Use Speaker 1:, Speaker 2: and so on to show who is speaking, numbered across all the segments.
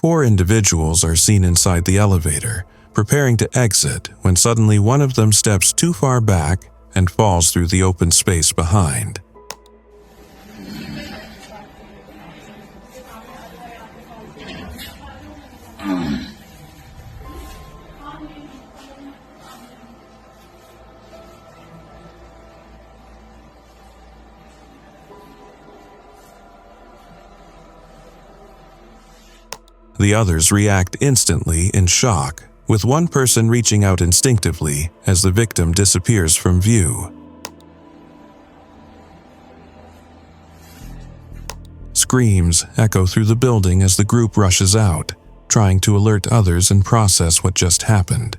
Speaker 1: 4 individuals are seen inside the elevator, preparing to exit when suddenly one of them steps too far back and falls through the open space behind. The others react instantly in shock, with one person reaching out instinctively as the victim disappears from view. Screams echo through the building as the group rushes out, trying to alert others and process what just happened.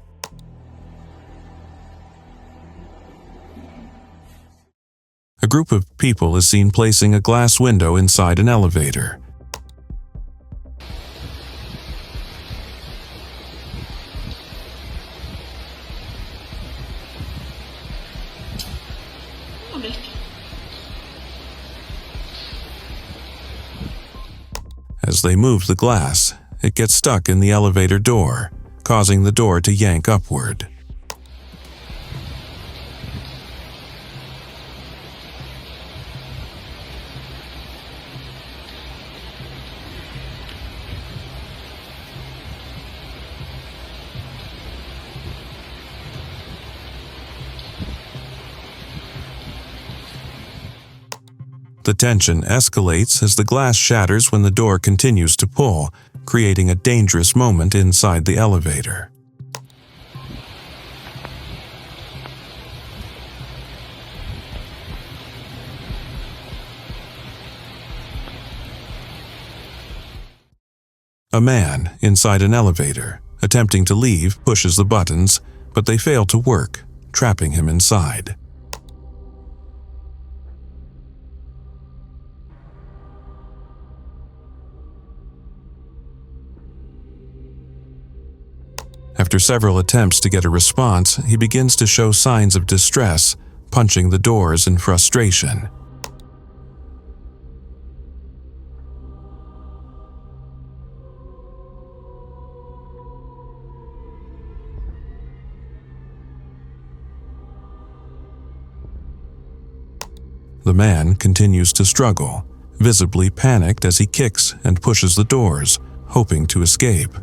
Speaker 1: A group of people is seen placing a glass window inside an elevator. As they move the glass, it gets stuck in the elevator door, causing the door to yank upward. The tension escalates as the glass shatters when the door continues to pull, creating a dangerous moment inside the elevator. A man inside an elevator, attempting to leave, pushes the buttons, but they fail to work, trapping him inside. After several attempts to get a response, he begins to show signs of distress, punching the doors in frustration. The man continues to struggle, visibly panicked as he kicks and pushes the doors, hoping to escape.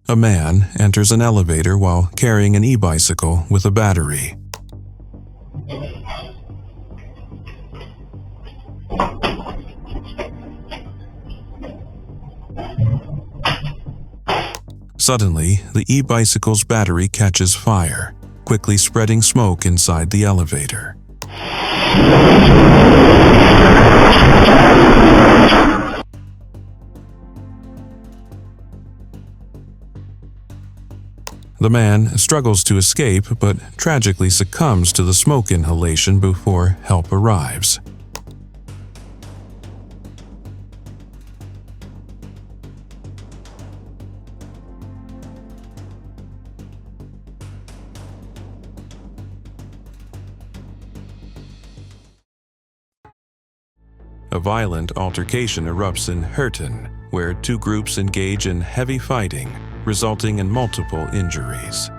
Speaker 1: A man enters an elevator while carrying an e-bicycle with a battery. Suddenly, the e-bicycle's battery catches fire, quickly spreading smoke inside the elevator. The man struggles to escape but tragically succumbs to the smoke inhalation before help arrives. A violent altercation erupts in Herten, where 2 groups engage in heavy fighting, resulting in multiple injuries.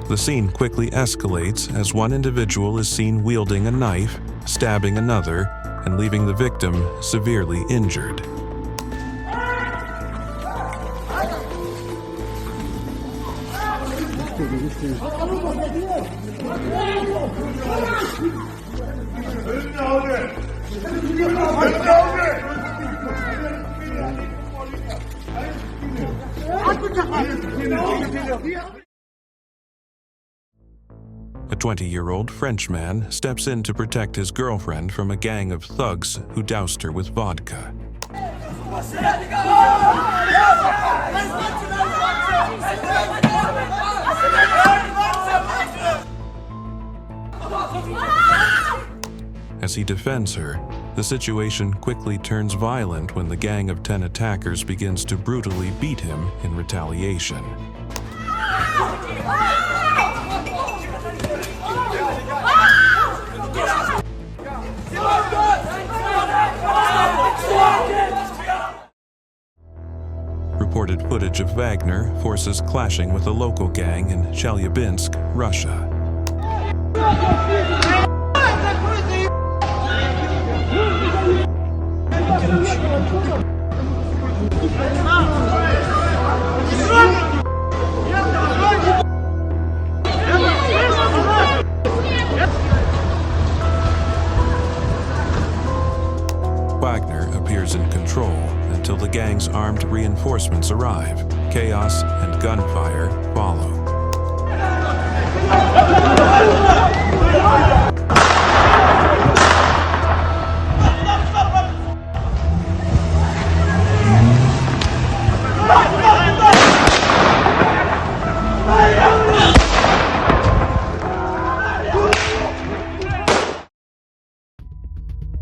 Speaker 1: The scene quickly escalates as one individual is seen wielding a knife, stabbing another, and leaving the victim severely injured. A 20-year-old French man steps in to protect his girlfriend from a gang of thugs who doused her with vodka. As he defends her, the situation quickly turns violent when the gang of 10 attackers begins to brutally beat him in retaliation. Reported footage of Wagner forces clashing with a local gang in Chelyabinsk, Russia. Wagner appears in control until the gang's armed reinforcements arrive. Chaos and gunfire follow.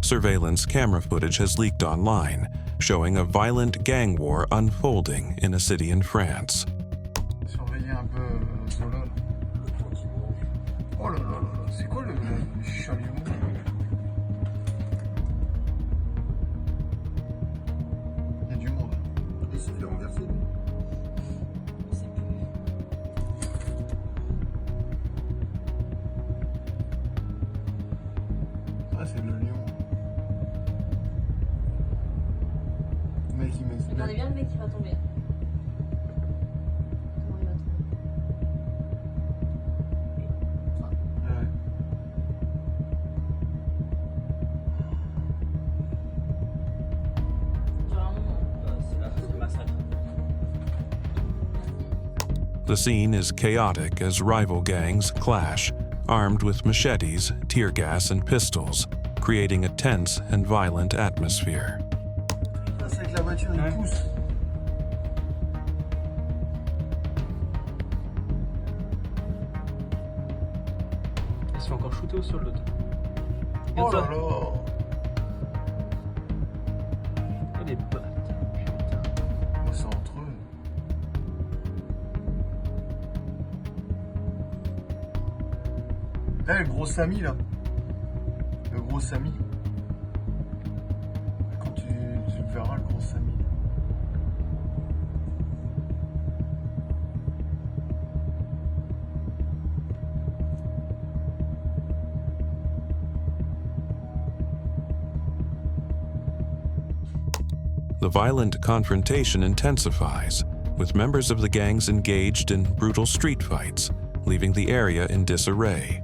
Speaker 1: Surveillance camera footage has leaked online, showing a violent gang war unfolding in a city in France.
Speaker 2: Surveiller un peu cela. Oh là là là là, c'est quoi le chalumeau? Il y a du monde. Et c'est renversé. Ah, c'est le lion.
Speaker 3: Regardez bien le mec qui va tomber. Comment il va tomber?
Speaker 2: Ouais.
Speaker 3: Genre un moment.
Speaker 4: C'est la fin du massacre.
Speaker 1: The scene is chaotic as rival gangs clash, armed with machetes, tear gas, and pistols, creating a tense and violent atmosphere.
Speaker 2: C'est avec la voiture, il pousse.
Speaker 4: Ils sont encore shootés sur l'autre.
Speaker 2: Oh là là.
Speaker 4: Oh les bâtards, putain.
Speaker 2: Oh, c'est entre eux. Eh, le gros Samy là. Le gros Samy. Quand tu le verras, le gros Samy.
Speaker 1: The violent confrontation intensifies, with members of the gangs engaged in brutal street fights, leaving the area in disarray.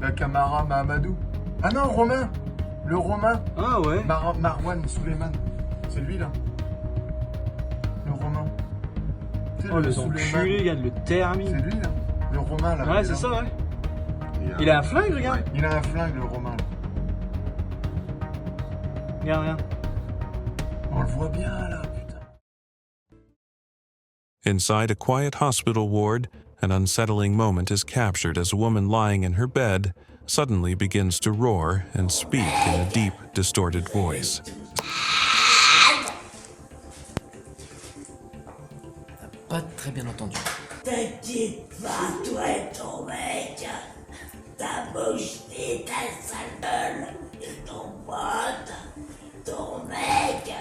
Speaker 2: La Camara Mahamadou. Ah non, Romain. Le Romain.
Speaker 4: Ah ouais.
Speaker 2: Marwan Souleyman. C'est lui là. Le Romain. Tu sais,
Speaker 4: Oh
Speaker 2: le
Speaker 4: les
Speaker 2: Souleyman.
Speaker 4: enculés, regarde le termine.
Speaker 2: C'est lui là. Le Romain là.
Speaker 4: Ouais, c'est ça, ouais. Il a un flingue, regarde.
Speaker 2: Ouais, il a un flingue, le Romain là.
Speaker 4: Regarde, regarde.
Speaker 2: On le voit bien là, putain.
Speaker 1: Inside a quiet hospital ward, an unsettling moment is captured as a woman lying in her bed suddenly begins to roar and speak in a deep, distorted voice.
Speaker 5: Pas très bien entendu.
Speaker 6: T'inquiète pas, toi et ton mec, ta bouche et ta sale gueule, et ton pote, ton mec,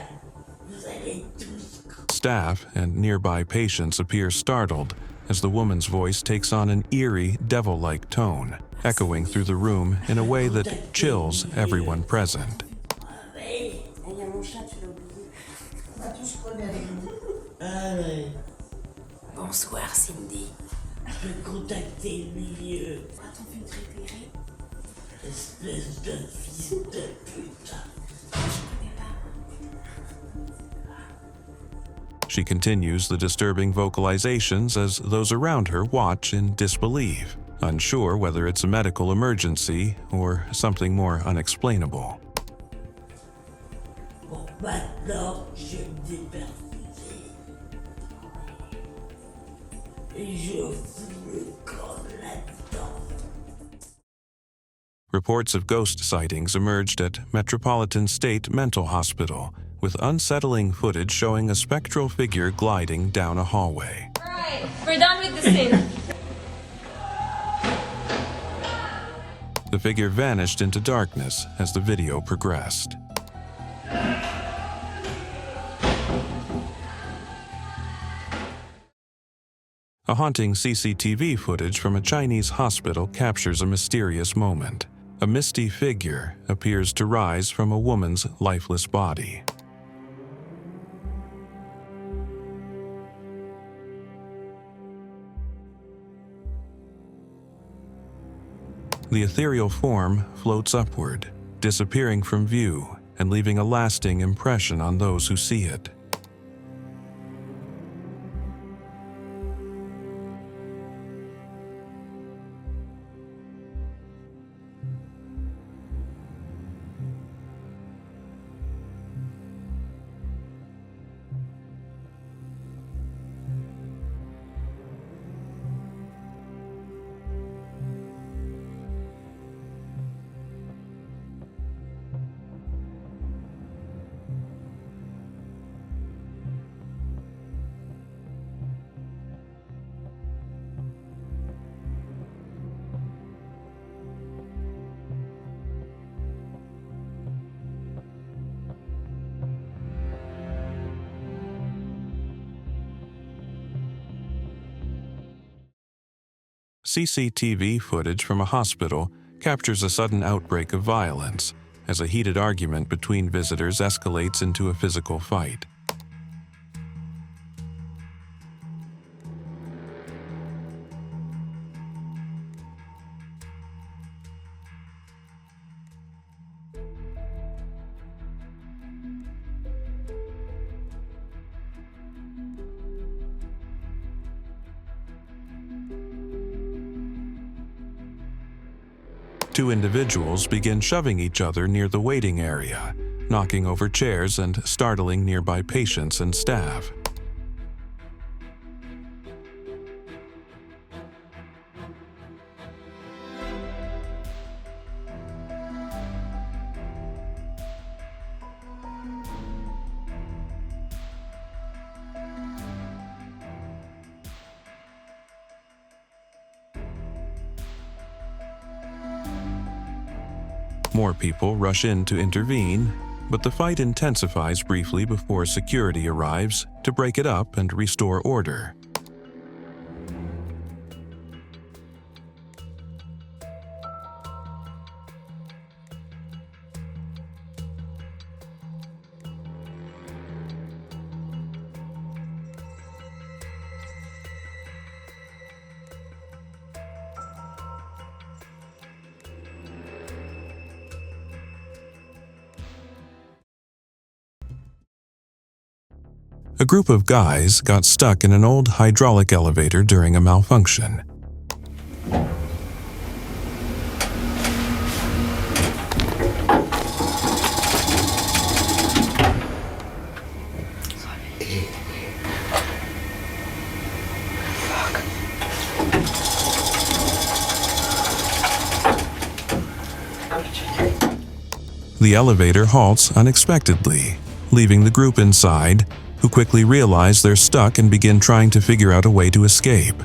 Speaker 6: vous allez tous...
Speaker 1: Staff and nearby patients appear startled as the woman's voice takes on an eerie, devil-like tone, echoing through the room in a way that chills everyone present.
Speaker 6: Bonsoir Cindy. Je peux contacter le milieu.
Speaker 7: Ton film préféré?
Speaker 6: Espèce de fils de putain.
Speaker 1: She continues the disturbing vocalizations as those around her watch in disbelief, unsure whether it's a medical emergency or something more unexplainable.
Speaker 6: Bon, maintenant, je vais me déperfuser. Et je fous le camp là-dedans.
Speaker 1: Reports of ghost sightings emerged at Metropolitan State Mental Hospital, with unsettling footage showing a spectral figure gliding down a hallway.
Speaker 3: Alright, we're done with the scene.
Speaker 1: The figure vanished into darkness as the video progressed. A haunting CCTV footage from a Chinese hospital captures a mysterious moment. A misty figure appears to rise from a woman's lifeless body. The ethereal form floats upward, disappearing from view and leaving a lasting impression on those who see it. CCTV footage from a hospital captures a sudden outbreak of violence as a heated argument between visitors escalates into a physical fight. Two individuals begin shoving each other near the waiting area, knocking over chairs and startling nearby patients and staff. More people rush in to intervene, but the fight intensifies briefly before security arrives to break it up and restore order. A group of guys got stuck in an old hydraulic elevator during a malfunction. The elevator halts unexpectedly, leaving the group inside, who quickly realize they're stuck and begin trying to figure out a way to escape.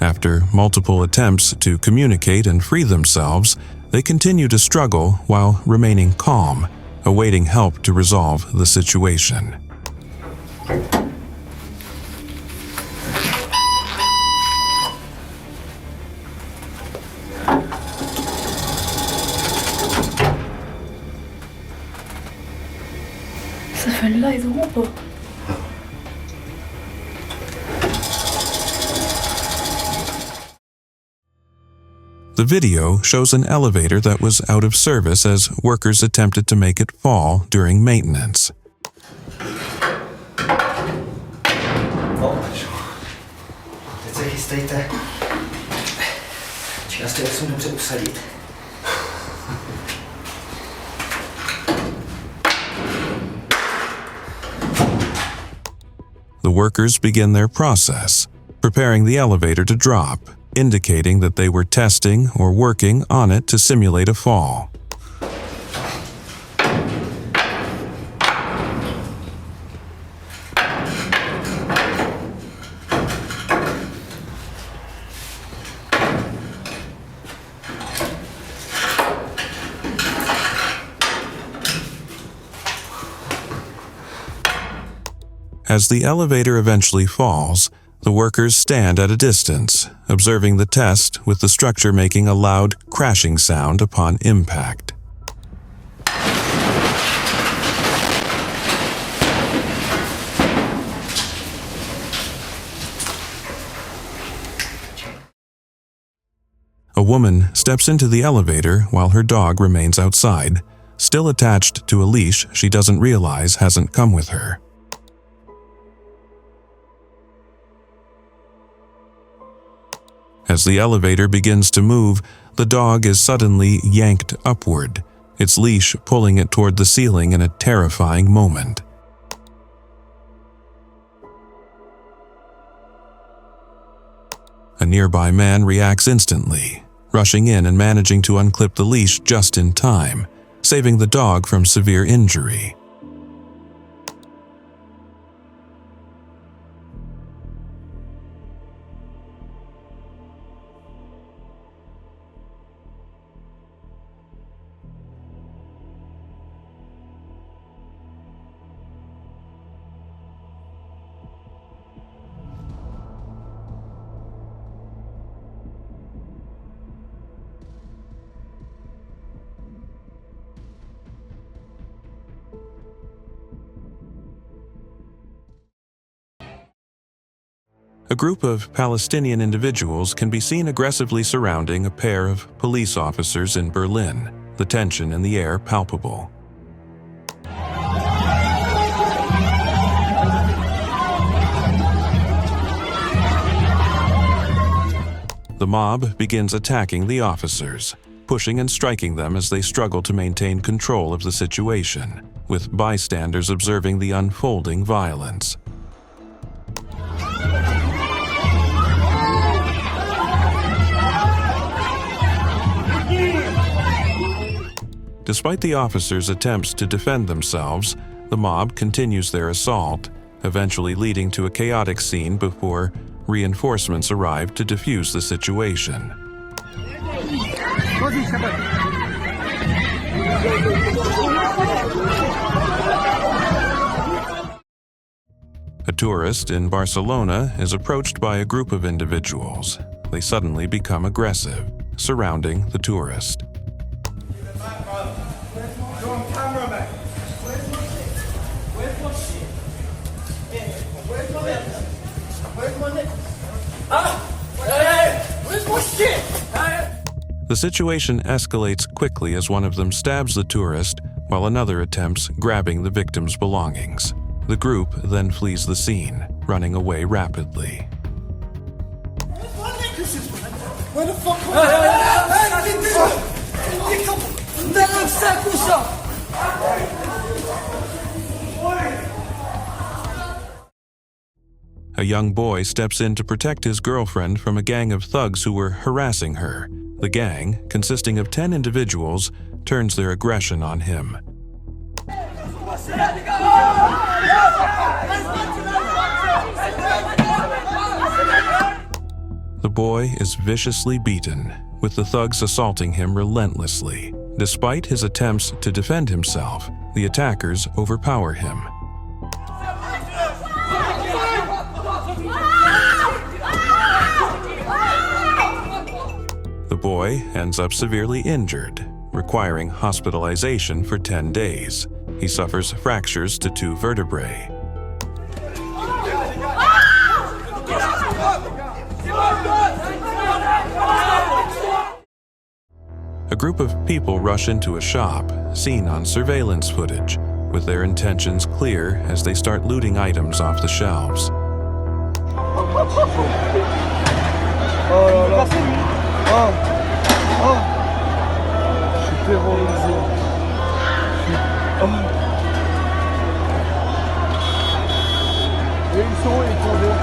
Speaker 1: After multiple attempts to communicate and free themselves, they continue to struggle while remaining calm, awaiting help to resolve the situation.
Speaker 3: Ça fait là, ils auront pas.
Speaker 1: The video shows an elevator that was out of service as workers attempted to make it fall during maintenance.
Speaker 7: Teď se chystejte. Čeká jste, jak jsem dobře usadit.
Speaker 1: The workers begin their process, preparing the elevator to drop, indicating that they were testing or working on it to simulate a fall. As the elevator eventually falls, the workers stand at a distance, observing the test with the structure making a loud crashing sound upon impact. A woman steps into the elevator while her dog remains outside, still attached to a leash she doesn't realize hasn't come with her. As the elevator begins to move, the dog is suddenly yanked upward, its leash pulling it toward the ceiling in a terrifying moment. A nearby man reacts instantly, rushing in and managing to unclip the leash just in time, saving the dog from severe injury. A group of Palestinian individuals can be seen aggressively surrounding a pair of police officers in Berlin, the tension in the air palpable. The mob begins attacking the officers, pushing and striking them as they struggle to maintain control of the situation, with bystanders observing the unfolding violence. Despite the officers' attempts to defend themselves, the mob continues their assault, eventually leading to a chaotic scene before reinforcements arrive to defuse the situation. A tourist in Barcelona is approached by a group of individuals. They suddenly become aggressive, surrounding the tourist. The situation escalates quickly as one of them stabs the tourist while another attempts grabbing the victim's belongings. The group then flees the scene, running away rapidly.
Speaker 8: Where the fuck
Speaker 1: A young boy steps in to protect his girlfriend from a gang of thugs who were harassing her. The gang, consisting of 10 individuals, turns their aggression on him. The boy is viciously beaten, with the thugs assaulting him relentlessly. Despite his attempts to defend himself, the attackers overpower him. The boy ends up severely injured, requiring hospitalization for 10 days. He suffers fractures to 2 vertebrae. A group of people rush into a shop, seen on surveillance footage, with their intentions clear as they start looting items off the shelves.
Speaker 2: Oh là là. Oh. Je suis terrorisé. Et ils sont où les condés?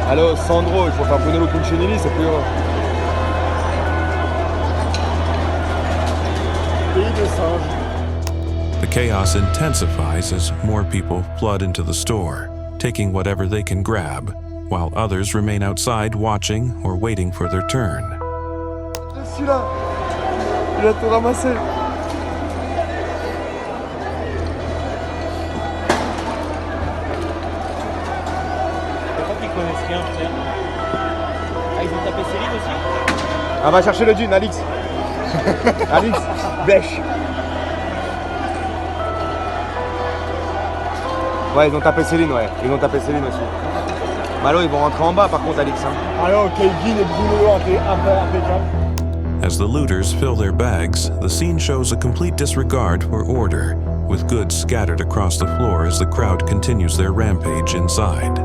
Speaker 2: Allô, Sandro, il faut faire Brunello Punchinelli, c'est plus heureux. Pays de singes.
Speaker 1: The chaos intensifies as more people flood into the store, taking whatever they can grab, while others remain outside watching or waiting for their turn.
Speaker 2: Celui-là, il a tout ramassé.
Speaker 4: Je crois qu'ils connaissent rien, peut-être. Ah, ils ont tapé Céline aussi?
Speaker 2: Ah, va chercher le dune, Alix. Alix, bêche. Ouais, ils ont tapé Céline, ouais. Ils ont tapé Céline aussi. Malo, ils vont rentrer en bas, par contre, Alix. Hein. Alors, Kevin et Bruno, impeccable.
Speaker 1: As the looters fill their bags, the scene shows a complete disregard for order, with goods scattered across the floor as the crowd continues their rampage inside.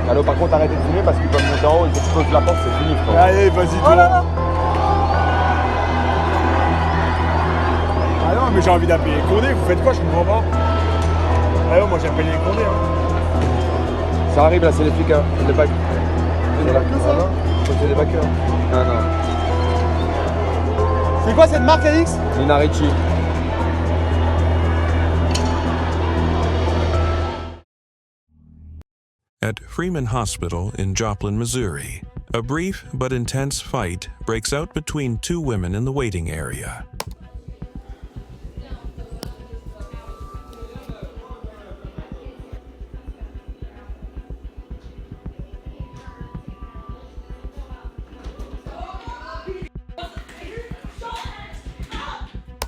Speaker 2: Malo, par contre, arrêtez de filmer parce qu'ils peuvent monter en haut, ils explosent la porte, c'est fini, frère. Allez, vas-y, toi. Ah non, mais j'ai envie d'appeler les condés, vous faites quoi, je comprends pas. Ah non, moi j'ai appelé les condés. Hein. Ça arrive là, c'est les flics, hein. C'est les bacs. C'est là que ça. C'est les backers. Ah non. C'est quoi cette marque, Alix? Nina Ricci.
Speaker 1: At Freeman Hospital in Joplin, Missouri, a brief but intense fight breaks out between 2 women in the waiting area.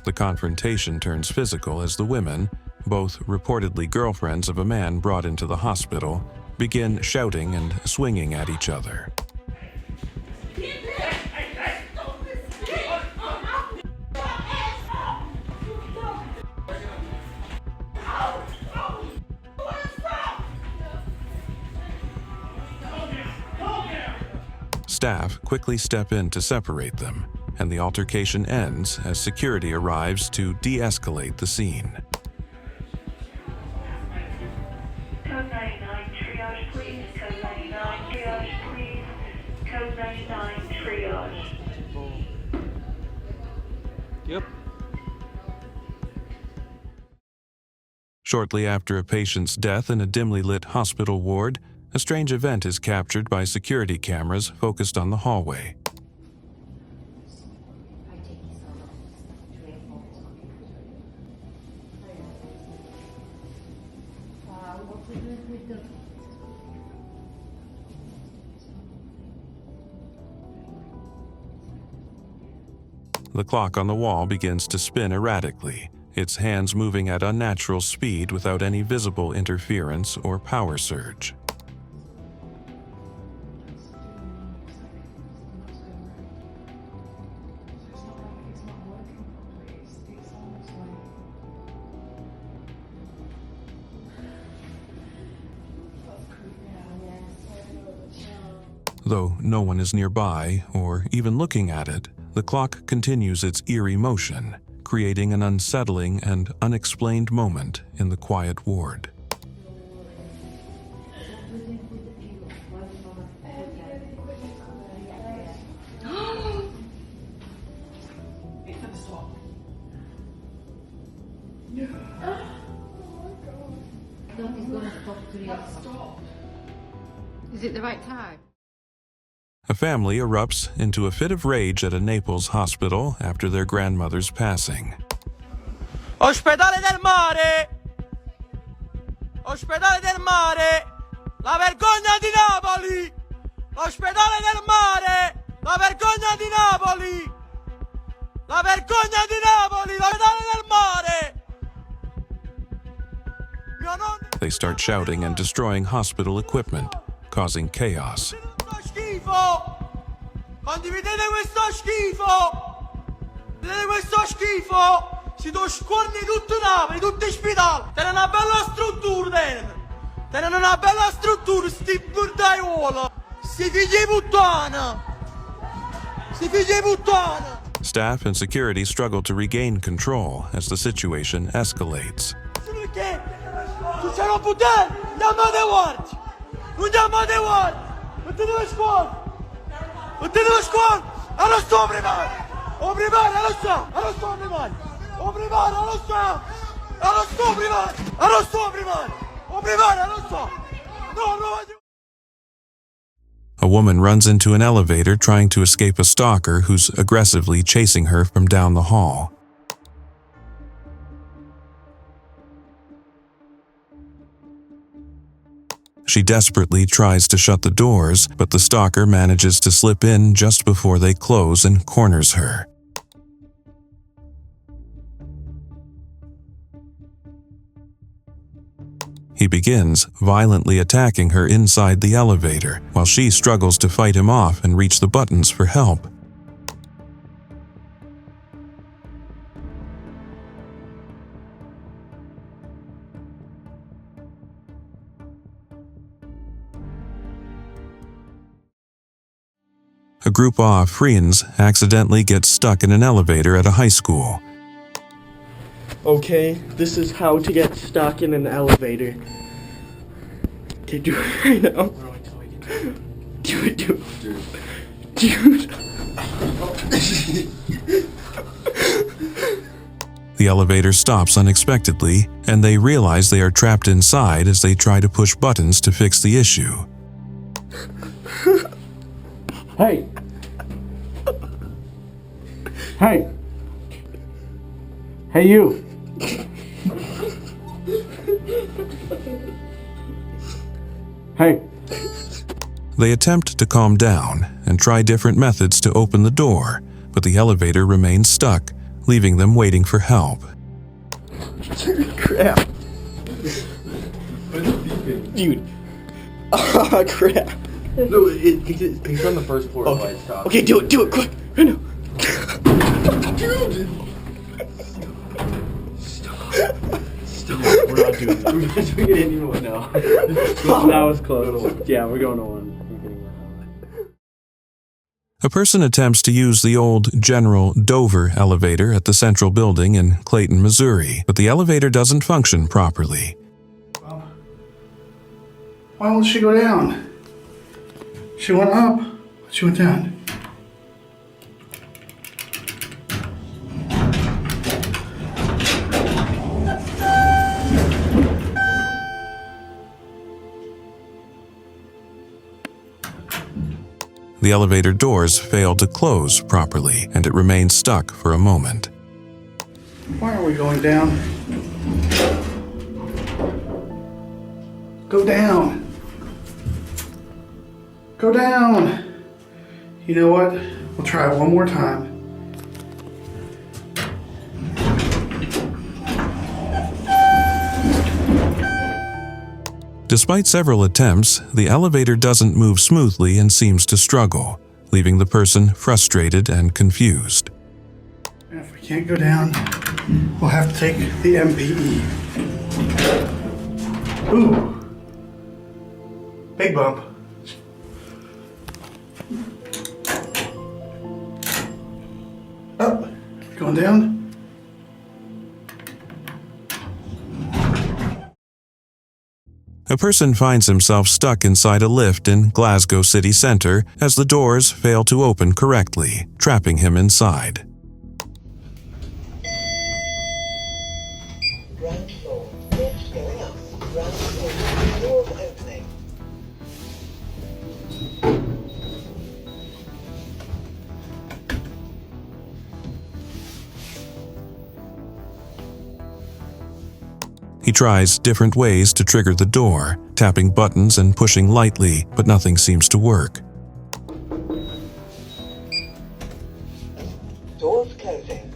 Speaker 1: The confrontation turns physical as the women, both reportedly girlfriends of a man brought into the hospital, begin shouting and swinging at each other. Staff quickly step in to separate them, and the altercation ends as security arrives to de-escalate the scene.
Speaker 9: Code 99 triage, please. Code 99 triage, please. Code 99 triage.
Speaker 4: Yep.
Speaker 1: Shortly after a patient's death in a dimly lit hospital ward, a strange event is captured by security cameras focused on the hallway. The clock on the wall begins to spin erratically, its hands moving at unnatural speed without any visible interference or power surge. Though no one is nearby or even looking at it, the clock continues its eerie motion, creating an unsettling and unexplained moment in the quiet ward.
Speaker 10: Is it the right time?
Speaker 1: A family erupts into a fit of rage at a Naples hospital after their grandmother's passing.
Speaker 11: Ospedale del Mare! Ospedale del Mare! La vergogna di Napoli! Ospedale vergogna di Napoli, l'ospedale del mare! Mio nonno...
Speaker 1: They start shouting and destroying hospital equipment, causing chaos.
Speaker 11: Questo schifo! Condividete questo schifo! Vedete questo schifo? Si do scorni tutto Napoli, tutti ospedali! Tenen una bella struttura, tenen una bella struttura, sti burdaiuolo! Sti figli di puttana! Sti figli di puttana!
Speaker 1: Staff and security struggle to regain control as the situation escalates.
Speaker 11: Perché? Tu c'è un puttana! Andiamo a guardi! Non andiamo a guardi! Mettete la scuola! Mettete la scuola! Allo sto primario! O primario, allo sto! Allo sto primario! O primario, allo sto! Allo sto primario! Allo sto primario! O primario, allo sto! No, no, voglio...
Speaker 1: A woman runs into an elevator trying to escape a stalker who's aggressively chasing her from down the hall. She desperately tries to shut the doors, but the stalker manages to slip in just before they close and corners her. He begins violently attacking her inside the elevator, while she struggles to fight him off and reach the buttons for help. A group of friends accidentally gets stuck in an elevator at a high school.
Speaker 10: Okay, this is how to get stuck in an elevator. Okay, do it right now. Do it. Dude.
Speaker 1: The elevator stops unexpectedly, and they realize they are trapped inside as they try to push buttons to fix the issue.
Speaker 10: Hey! Hey! Hey, you! Hey!
Speaker 1: They attempt to calm down and try different methods to open the door, but the elevator remains stuck, leaving them waiting for help.
Speaker 10: Crap! Dude! Ah, crap!
Speaker 4: No, he's on the first floor.
Speaker 10: Okay. Okay, do it, quick! Right now! Dude!
Speaker 4: Stop. We're not doing that. We're not doing it anymore now.
Speaker 10: That was close. Yeah, we're going to one.
Speaker 1: A person attempts to use the old General Dover elevator at the Central Building in Clayton, Missouri, but the elevator doesn't function properly.
Speaker 8: Why won't she go down? She went up, she went down.
Speaker 1: The elevator doors fail to close properly, and it remains stuck for a moment.
Speaker 8: Why are we going down? Go down. Go down. You know what? We'll try it one more time.
Speaker 1: Despite several attempts, the elevator doesn't move smoothly and seems to struggle, leaving the person frustrated and confused.
Speaker 8: And if we can't go down, we'll have to take the MPE. Ooh. Big bump. Up. Going down.
Speaker 1: A person finds himself stuck inside a lift in Glasgow city centre as the doors fail to open correctly, trapping him inside.
Speaker 6: Ground floor, lift going up. Ground floor, doors opening.
Speaker 1: He tries different ways to trigger the door, tapping buttons and pushing lightly, but nothing seems to work.
Speaker 6: Doors closing.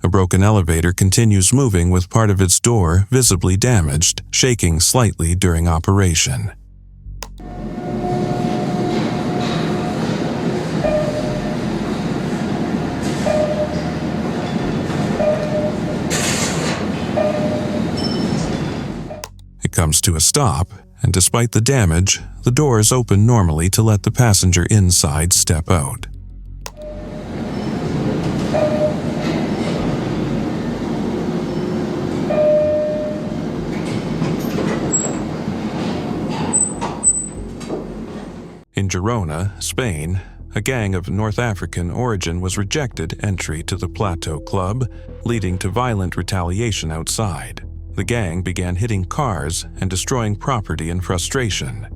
Speaker 1: A broken elevator continues moving with part of its door visibly damaged, shaking slightly during operation. It comes to a stop, and despite the damage, the doors open normally to let the passenger inside step out. In Girona, Spain, a gang of North African origin was rejected entry to the Plateau Club, leading to violent retaliation outside. The gang began hitting cars and destroying property in frustration.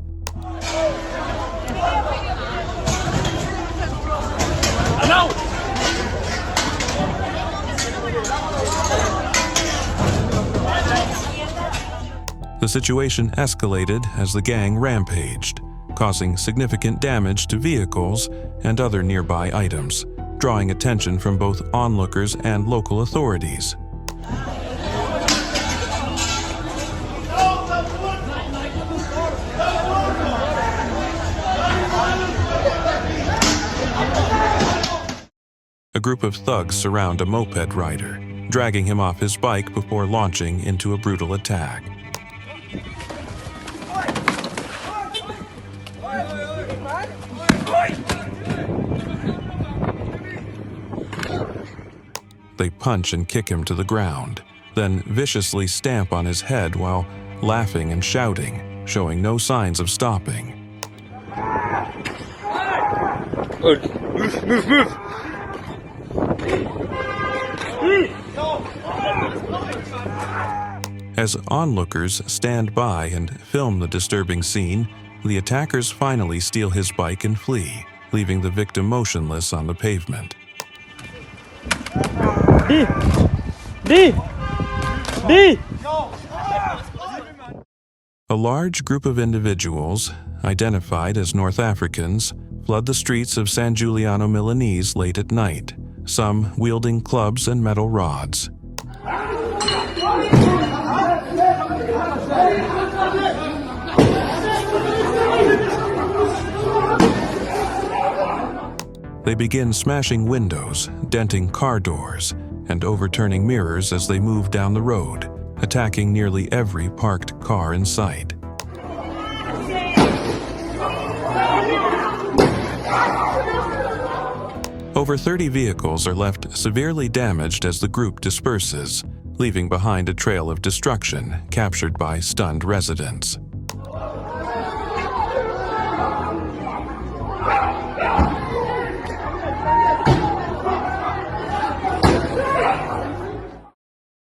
Speaker 1: The situation escalated as the gang rampaged, causing significant damage to vehicles and other nearby items, drawing attention from both onlookers and local authorities. A group of thugs surround a moped rider, dragging him off his bike before launching into a brutal attack. They punch and kick him to the ground, then viciously stamp on his head while laughing and shouting, showing no signs of stopping.
Speaker 11: Move!
Speaker 1: As onlookers stand by and film the disturbing scene, the attackers finally steal his bike and flee, leaving the victim motionless on the pavement. A large group of individuals, identified as North Africans, flood the streets of San Giuliano Milanese late at night, some wielding clubs and metal rods. They begin smashing windows, denting car doors, and overturning mirrors as they move down the road, attacking nearly every parked car in sight. Over 30 vehicles are left severely damaged as the group disperses, leaving behind a trail of destruction captured by stunned residents.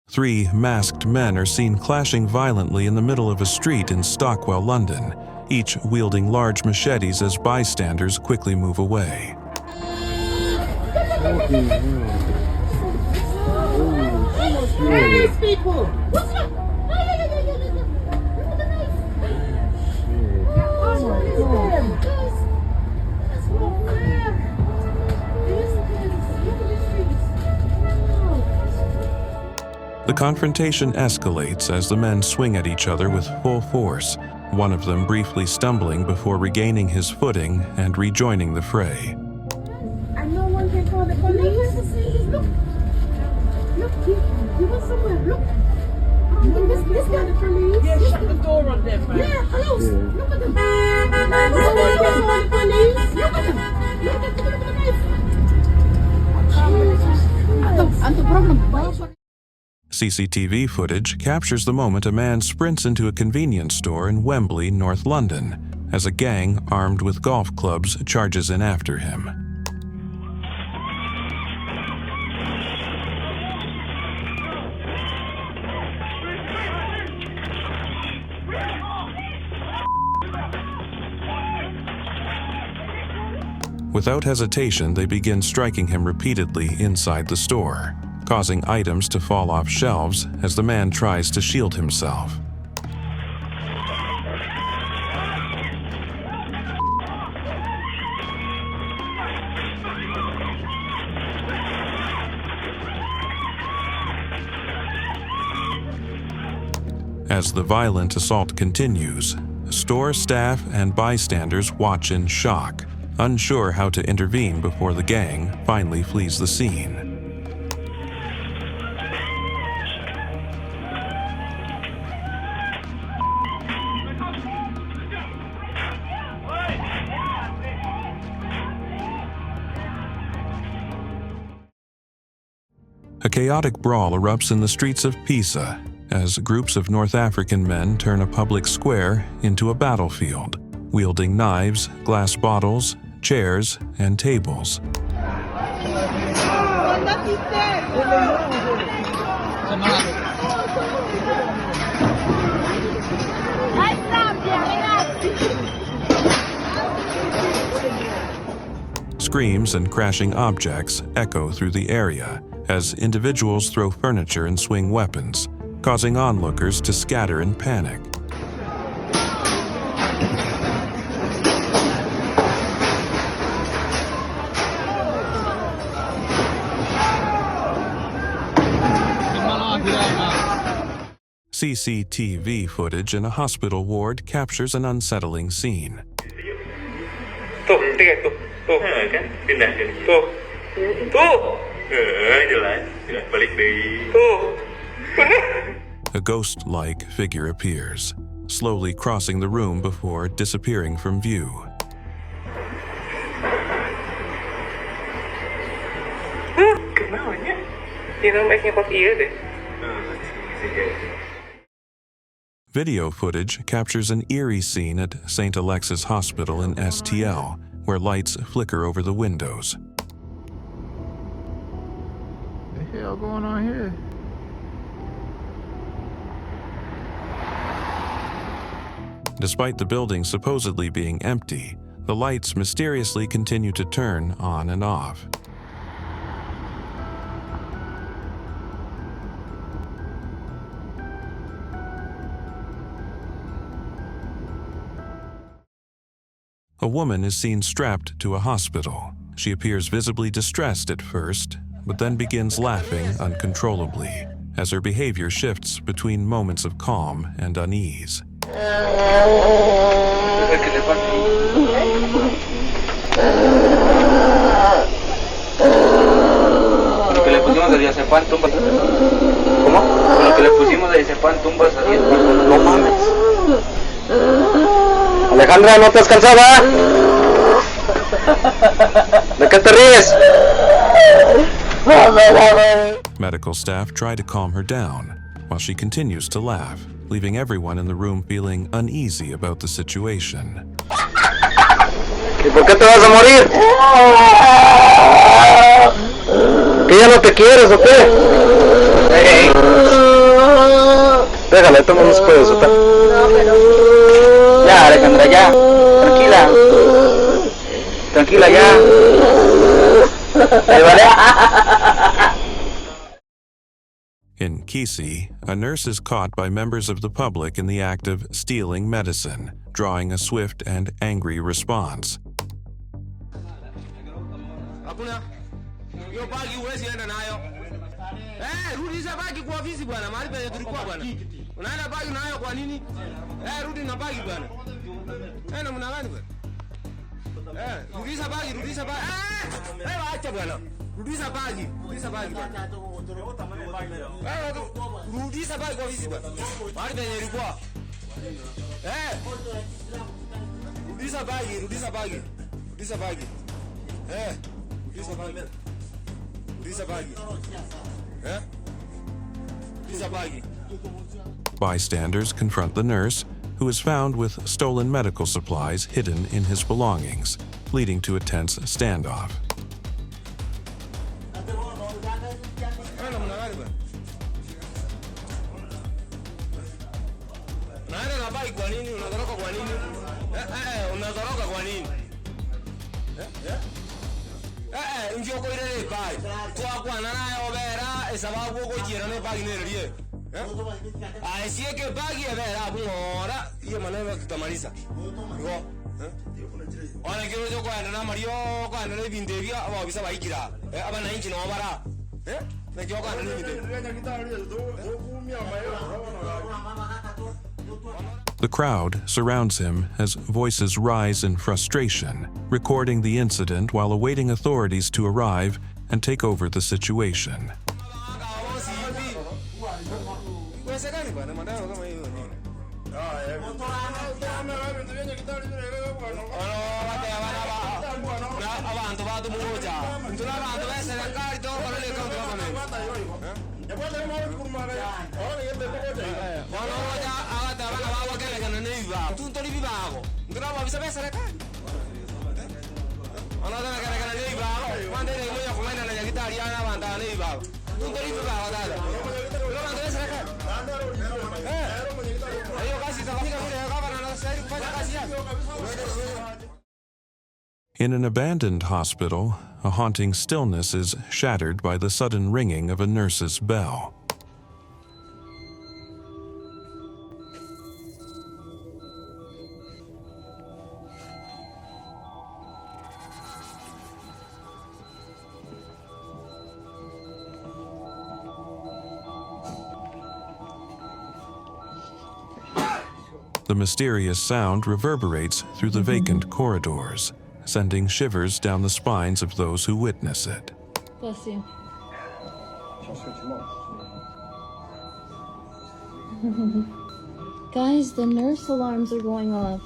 Speaker 1: Three masked men are seen clashing violently in the middle of a street in Stockwell, London, each wielding large machetes as bystanders quickly move away.
Speaker 6: Hey, people! What's up?
Speaker 1: The confrontation escalates as the men swing at each other with full force, one of them briefly stumbling before regaining his footing and rejoining the fray.
Speaker 6: And no one can call the police. Look, he was somewhere. Look. This guy, the police. Yeah, shut the door on them, man. Yeah, close. Look at them. No one can call the police. Look at them. Look at the problem.
Speaker 1: CCTV footage captures the moment a man sprints into a convenience store in Wembley, North London, as a gang armed with golf clubs charges in after him. Without hesitation, they begin striking him repeatedly inside the store, causing items to fall off shelves as the man tries to shield himself. As the violent assault continues, store staff and bystanders watch in shock, unsure how to intervene before the gang finally flees the scene. A chaotic brawl erupts in the streets of Pisa as groups of North African men turn a public square into a battlefield, wielding knives, glass bottles, chairs, and tables. Screams and crashing objects echo through the area as individuals throw furniture and swing weapons, causing onlookers to scatter in panic. CCTV footage in a hospital ward captures an unsettling scene. A ghost-like figure appears, slowly crossing the room before disappearing from view. Video footage captures an eerie scene at St. Alexis Hospital in STL, where lights flicker over the windows.
Speaker 2: What the hell going on here?
Speaker 1: Despite the building supposedly being empty, the lights mysteriously continue to turn on and off. A woman is seen strapped to a hospital. She appears visibly distressed at first, but then begins laughing uncontrollably as her behavior shifts between moments of calm and unease.
Speaker 2: Alejandra, ¿no estás cansada? ¿De qué te ríes?
Speaker 1: Medical staff try to calm her down, while she continues to laugh, leaving everyone in the room feeling uneasy about the situation.
Speaker 2: ¿Y por qué te vas a morir? ¿Que ya no te quieres o qué? Hey. Déjala, toma, no se puede soltar. Ya, Alejandra, ya. Tranquila. Tranquila, ya.
Speaker 1: In Kisi, a nurse is caught by members of the public in the act of stealing medicine, drawing a swift and angry response. Bystanders confront the nurse, who is found with stolen medical supplies hidden in his belongings, leading to a tense standoff. The crowd surrounds him as voices rise in frustration, recording the incident while awaiting authorities to arrive and take over the situation. In an abandoned hospital, a haunting stillness is shattered by the sudden ringing of a nurse's bell. The mysterious sound reverberates through the vacant corridors, sending shivers down the spines of those who witness it.
Speaker 3: Bless you. Guys, the nurse alarms are going off.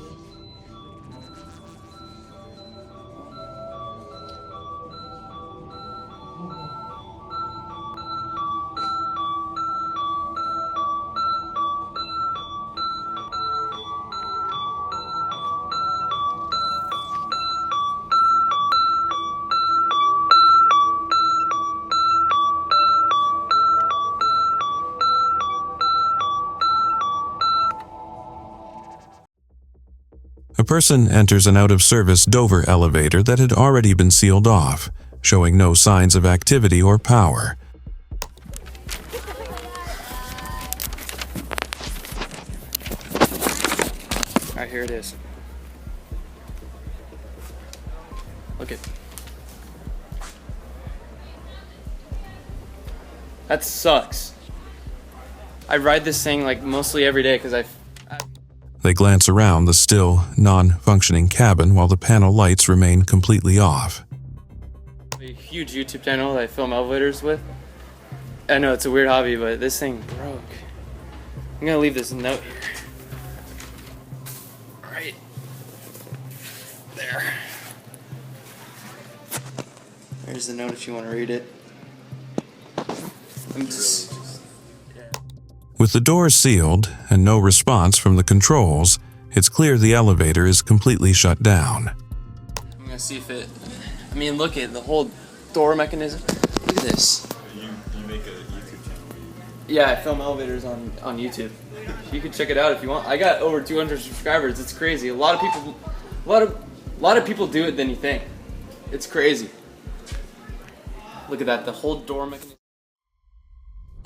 Speaker 1: A person enters an out-of-service Dover elevator that had already been sealed off, showing no signs of activity or power.
Speaker 10: Alright, here it is. Look at that. Sucks. I ride this thing like mostly every day because
Speaker 1: They glance around the still, non-functioning cabin while the panel lights remain completely off.
Speaker 10: a huge YouTube channel that I film elevators with. I know it's a weird hobby, but this thing broke. I'm gonna leave this note here. Right there. There's the note if you want to read it.
Speaker 1: With the doors sealed and no response from the controls, it's clear the elevator is completely shut down.
Speaker 10: I'm gonna see if it. I mean, look at the whole door mechanism. Look at this.
Speaker 12: You make a YouTube channel.
Speaker 10: Yeah, I film elevators on YouTube. You can check it out if you want. I got over 200 subscribers. It's crazy. A lot of people do it than you think. It's crazy. Look at that. The whole door mechanism.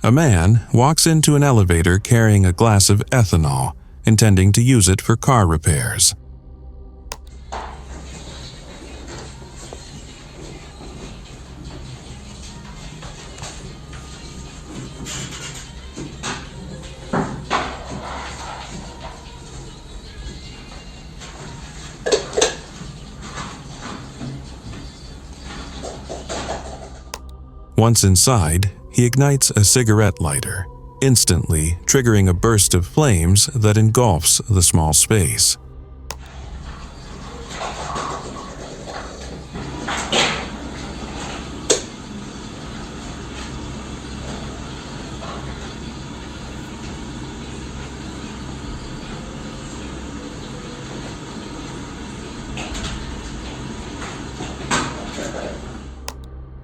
Speaker 1: A man walks into an elevator carrying a glass of ethanol, intending to use it for car repairs. Once inside, he ignites a cigarette lighter, instantly triggering a burst of flames that engulfs the small space.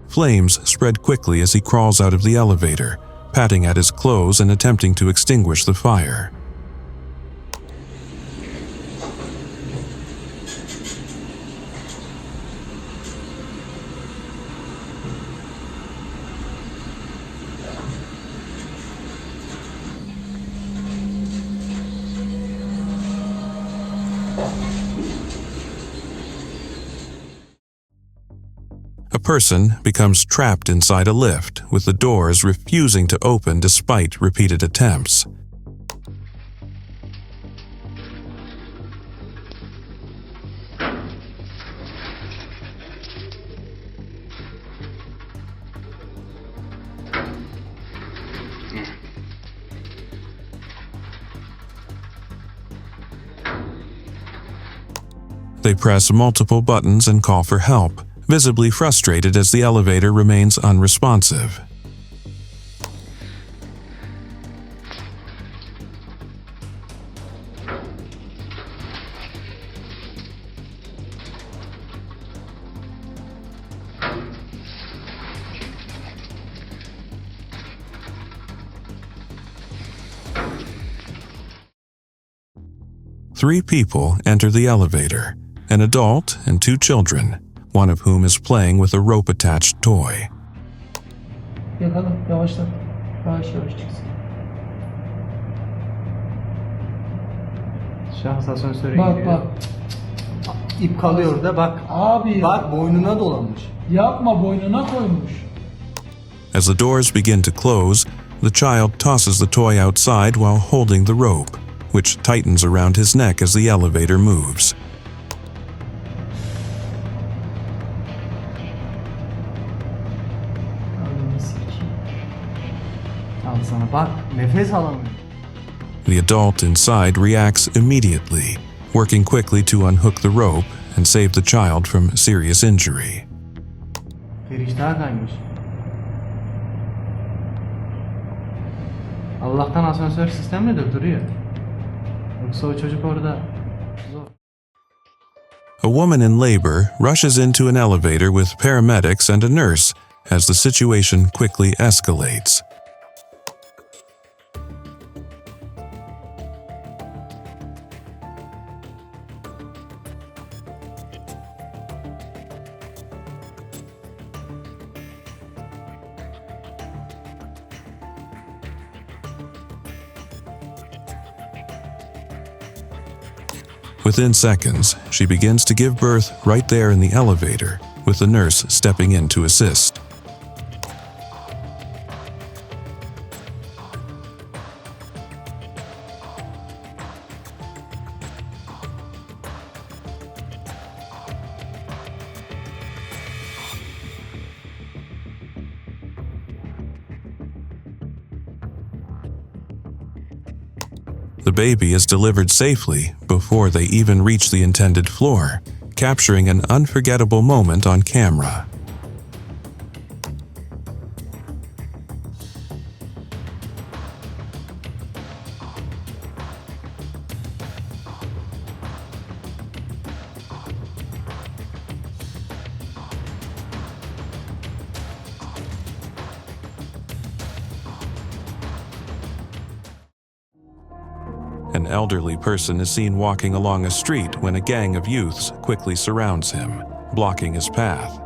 Speaker 1: Flames spread quickly as he crawls out of the elevator, patting at his clothes and attempting to extinguish the fire. A person becomes trapped inside a lift, with the doors refusing to open despite repeated attempts. They press multiple buttons and call for help, visibly frustrated as the elevator remains unresponsive. Three people enter the elevator, an adult and two children, one of whom is playing with a rope-attached toy.
Speaker 10: Yakalım, yavaşla. Yavaş yavaş çıksın.
Speaker 4: Şahıs asansöre
Speaker 10: Bak
Speaker 4: giriyor.
Speaker 10: bak.
Speaker 4: İp kalıyor da bak.
Speaker 10: Abi
Speaker 4: Bak boynuna dolanmış.
Speaker 10: yapma, boynuna koymuş.
Speaker 1: As the doors begin to close, the child tosses the toy outside while holding the rope, which tightens around his neck as the elevator moves.
Speaker 4: Ananı sikeyim. Al sana bak nefes alamıyor.
Speaker 1: The adult inside reacts immediately, working quickly to unhook the rope and save the child from serious injury.
Speaker 4: Periştah kaymış. Allah'tan asansör sistemle de duruyor. Yoksa o çocuk orada zor.
Speaker 1: A woman in labor rushes into an elevator with paramedics and a nurse as the situation quickly escalates. Within seconds, she begins to give birth right there in the elevator, with the nurse stepping in to assist. The baby is delivered safely before they even reach the intended floor, capturing an unforgettable moment on camera. An elderly person is seen walking along a street when a gang of youths quickly surrounds him, blocking his path.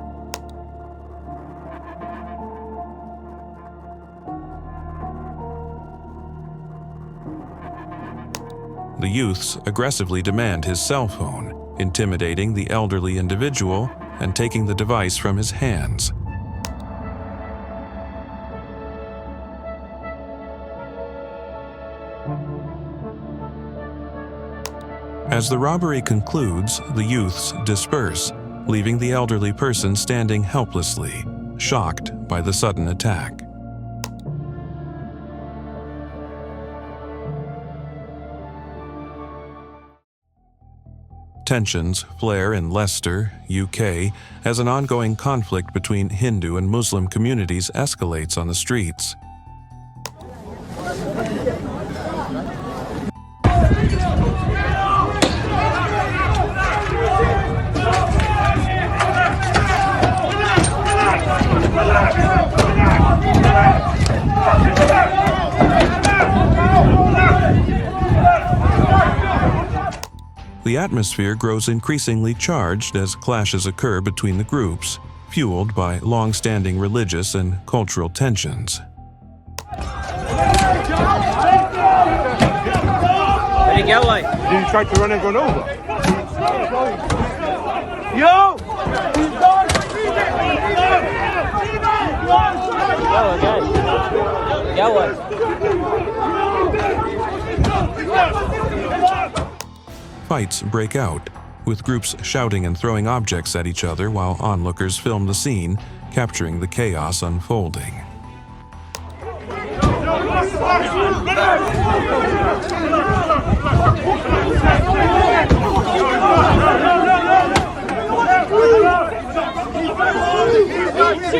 Speaker 1: The youths aggressively demand his cell phone, intimidating the elderly individual and taking the device from his hands. As the robbery concludes, the youths disperse, leaving the elderly person standing helplessly, shocked by the sudden attack. Tensions flare in Leicester, UK, as an ongoing conflict between Hindu and Muslim communities escalates on the streets. The atmosphere grows increasingly charged as clashes occur between the groups, fueled by long-standing religious and cultural tensions.
Speaker 11: Did he get one?
Speaker 2: Did he try to run and go over?
Speaker 11: Yo! Get one.
Speaker 1: Fights break out, with groups shouting and throwing objects at each other while onlookers film the scene, capturing the chaos unfolding. A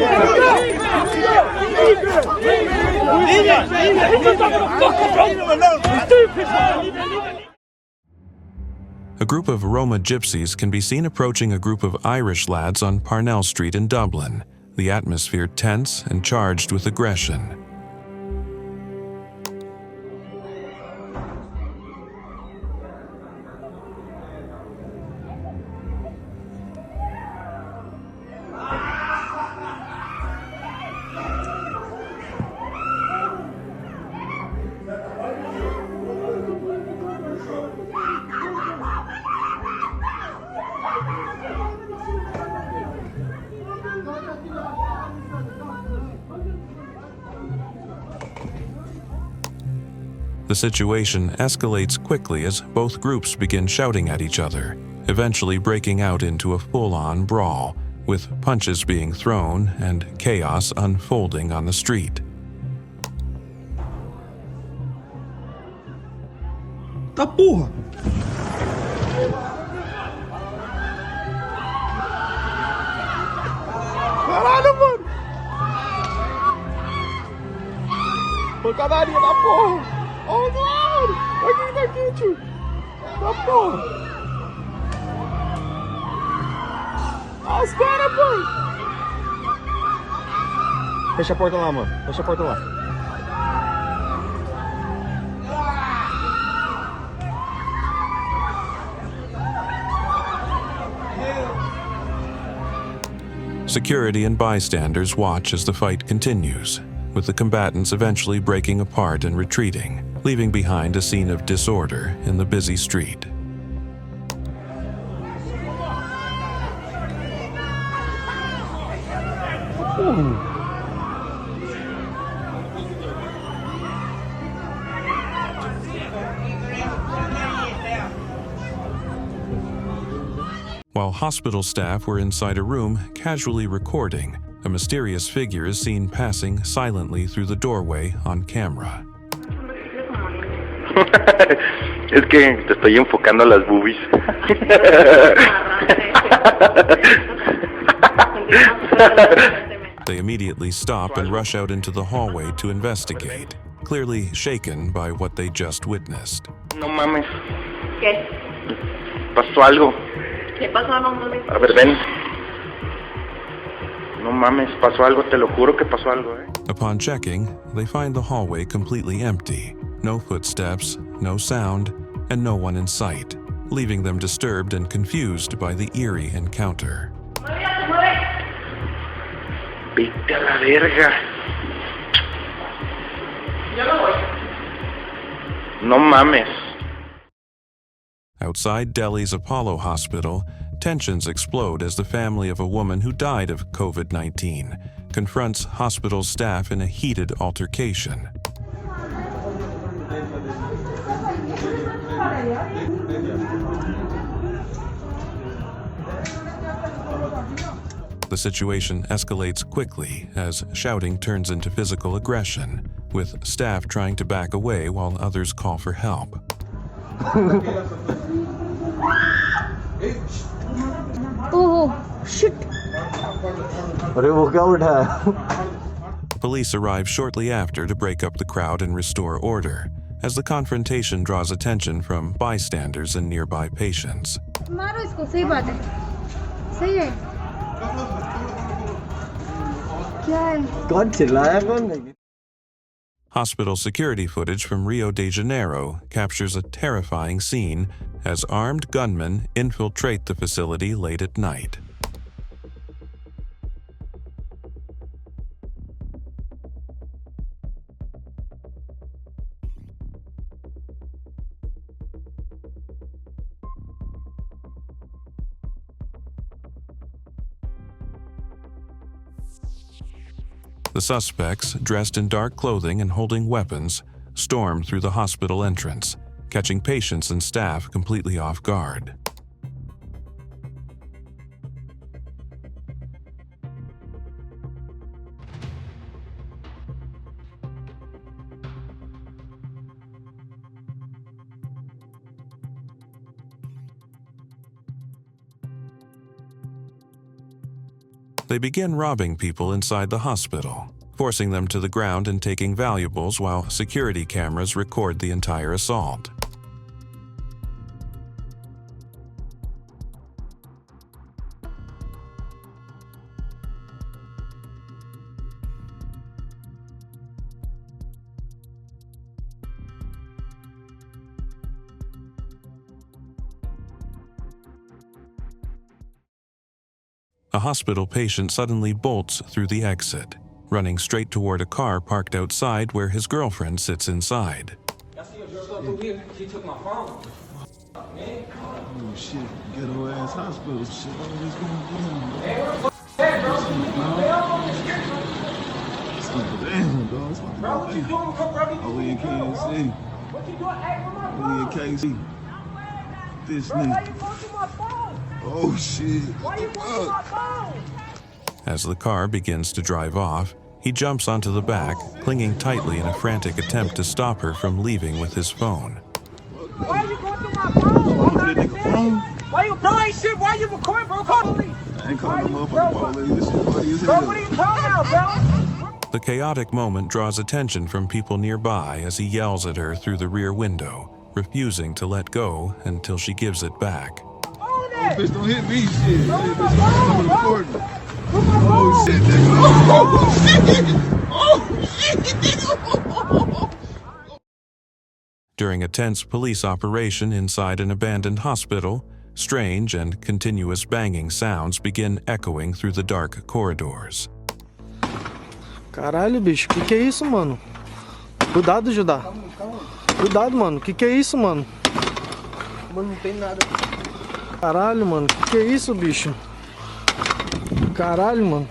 Speaker 1: group of Roma gypsies can be seen approaching a group of Irish lads on Parnell Street in Dublin, the atmosphere tense and charged with aggression. The situation escalates quickly as both groups begin shouting at each other, eventually breaking out into a full-on brawl, with punches being thrown and chaos unfolding on the street.
Speaker 11: Tá porra! Caralho, mano! Pancadaria da porra! Oh, mano! Daqui, tio! Da porra! Olha os caras, mano! Fecha a porta lá, mano. Fecha a porta lá.
Speaker 1: Security and bystanders watch as the fight continues, with the combatants eventually breaking apart and retreating, leaving behind a scene of disorder in the busy street. While hospital staff were inside a room casually recording, a mysterious figure is seen passing silently through the doorway on camera.
Speaker 13: Es que te estoy enfocando las boobies.
Speaker 1: They immediately stop and rush out into the hallway to investigate, clearly shaken by what they just witnessed.
Speaker 13: No mames.
Speaker 9: ¿Qué?
Speaker 13: Pasó algo.
Speaker 9: ¿Qué pasó? No mames.
Speaker 13: A ver, ven. No mames, pasó algo, te lo juro que pasó algo,
Speaker 1: Upon checking, they find the hallway completely empty. No footsteps, no sound, and no one in sight, leaving them disturbed and confused by the eerie encounter.
Speaker 13: Vete a la verga.
Speaker 9: Yo no voy.
Speaker 13: No mames.
Speaker 1: Outside Delhi's Apollo Hospital, tensions explode as the family of a woman who died of COVID-19 confronts hospital staff in a heated altercation. The situation escalates quickly as shouting turns into physical aggression, with staff trying to back away while others call for help.
Speaker 3: Oh, shit.
Speaker 1: Police arrive shortly after to break up the crowd and restore order, as the confrontation draws attention from bystanders and nearby patients. Hospital security footage from Rio de Janeiro captures a terrifying scene as armed gunmen infiltrate the facility late at night. The suspects, dressed in dark clothing and holding weapons, storm through the hospital entrance, catching patients and staff completely off guard. They begin robbing people inside the hospital, forcing them to the ground and taking valuables while security cameras record the entire assault. A hospital patient suddenly bolts through the exit, running straight toward a car parked outside where his girlfriend sits inside.
Speaker 11: He took my phone.
Speaker 2: Oh shit, ghetto ass hospital shit. Always going down. Damn, dog.
Speaker 11: Bro, what you doing? Come, bro.
Speaker 2: Oh, we in KC.
Speaker 11: What you doing? Hey, come on.
Speaker 2: We in KC. This nigga.
Speaker 11: Why you going to my phone?
Speaker 2: Oh shit.
Speaker 11: Why you going to my phone?
Speaker 1: As the car begins to drive off, he jumps onto the back, clinging tightly in a frantic attempt to stop her from leaving with his phone.
Speaker 11: Why you going to my phone? Why you doing shit? Why you recording, bro? Call police.
Speaker 2: I ain't calling no motherfucking police. This shit funny as
Speaker 11: Bro,
Speaker 2: hell.
Speaker 11: what are you talking about, bro?
Speaker 1: The chaotic moment draws attention from people nearby as he yells at her through the rear window, refusing to let go until she gives it back.
Speaker 2: Oh, bitch, don't hit me, shit. Hey, bitch, I'm recording. Oh, shit, nigga. Oh, shit. Oh, shit.
Speaker 1: During a tense police operation inside an abandoned hospital, strange and continuous banging sounds begin echoing through the dark corridors.
Speaker 10: Caralho, bicho, que é isso, mano? Cuidado, Judá. Cuidado, mano, que é isso, mano?
Speaker 4: Mano, não tem nada.
Speaker 10: Caralho, mano, que é isso, bicho? Caralho, mano.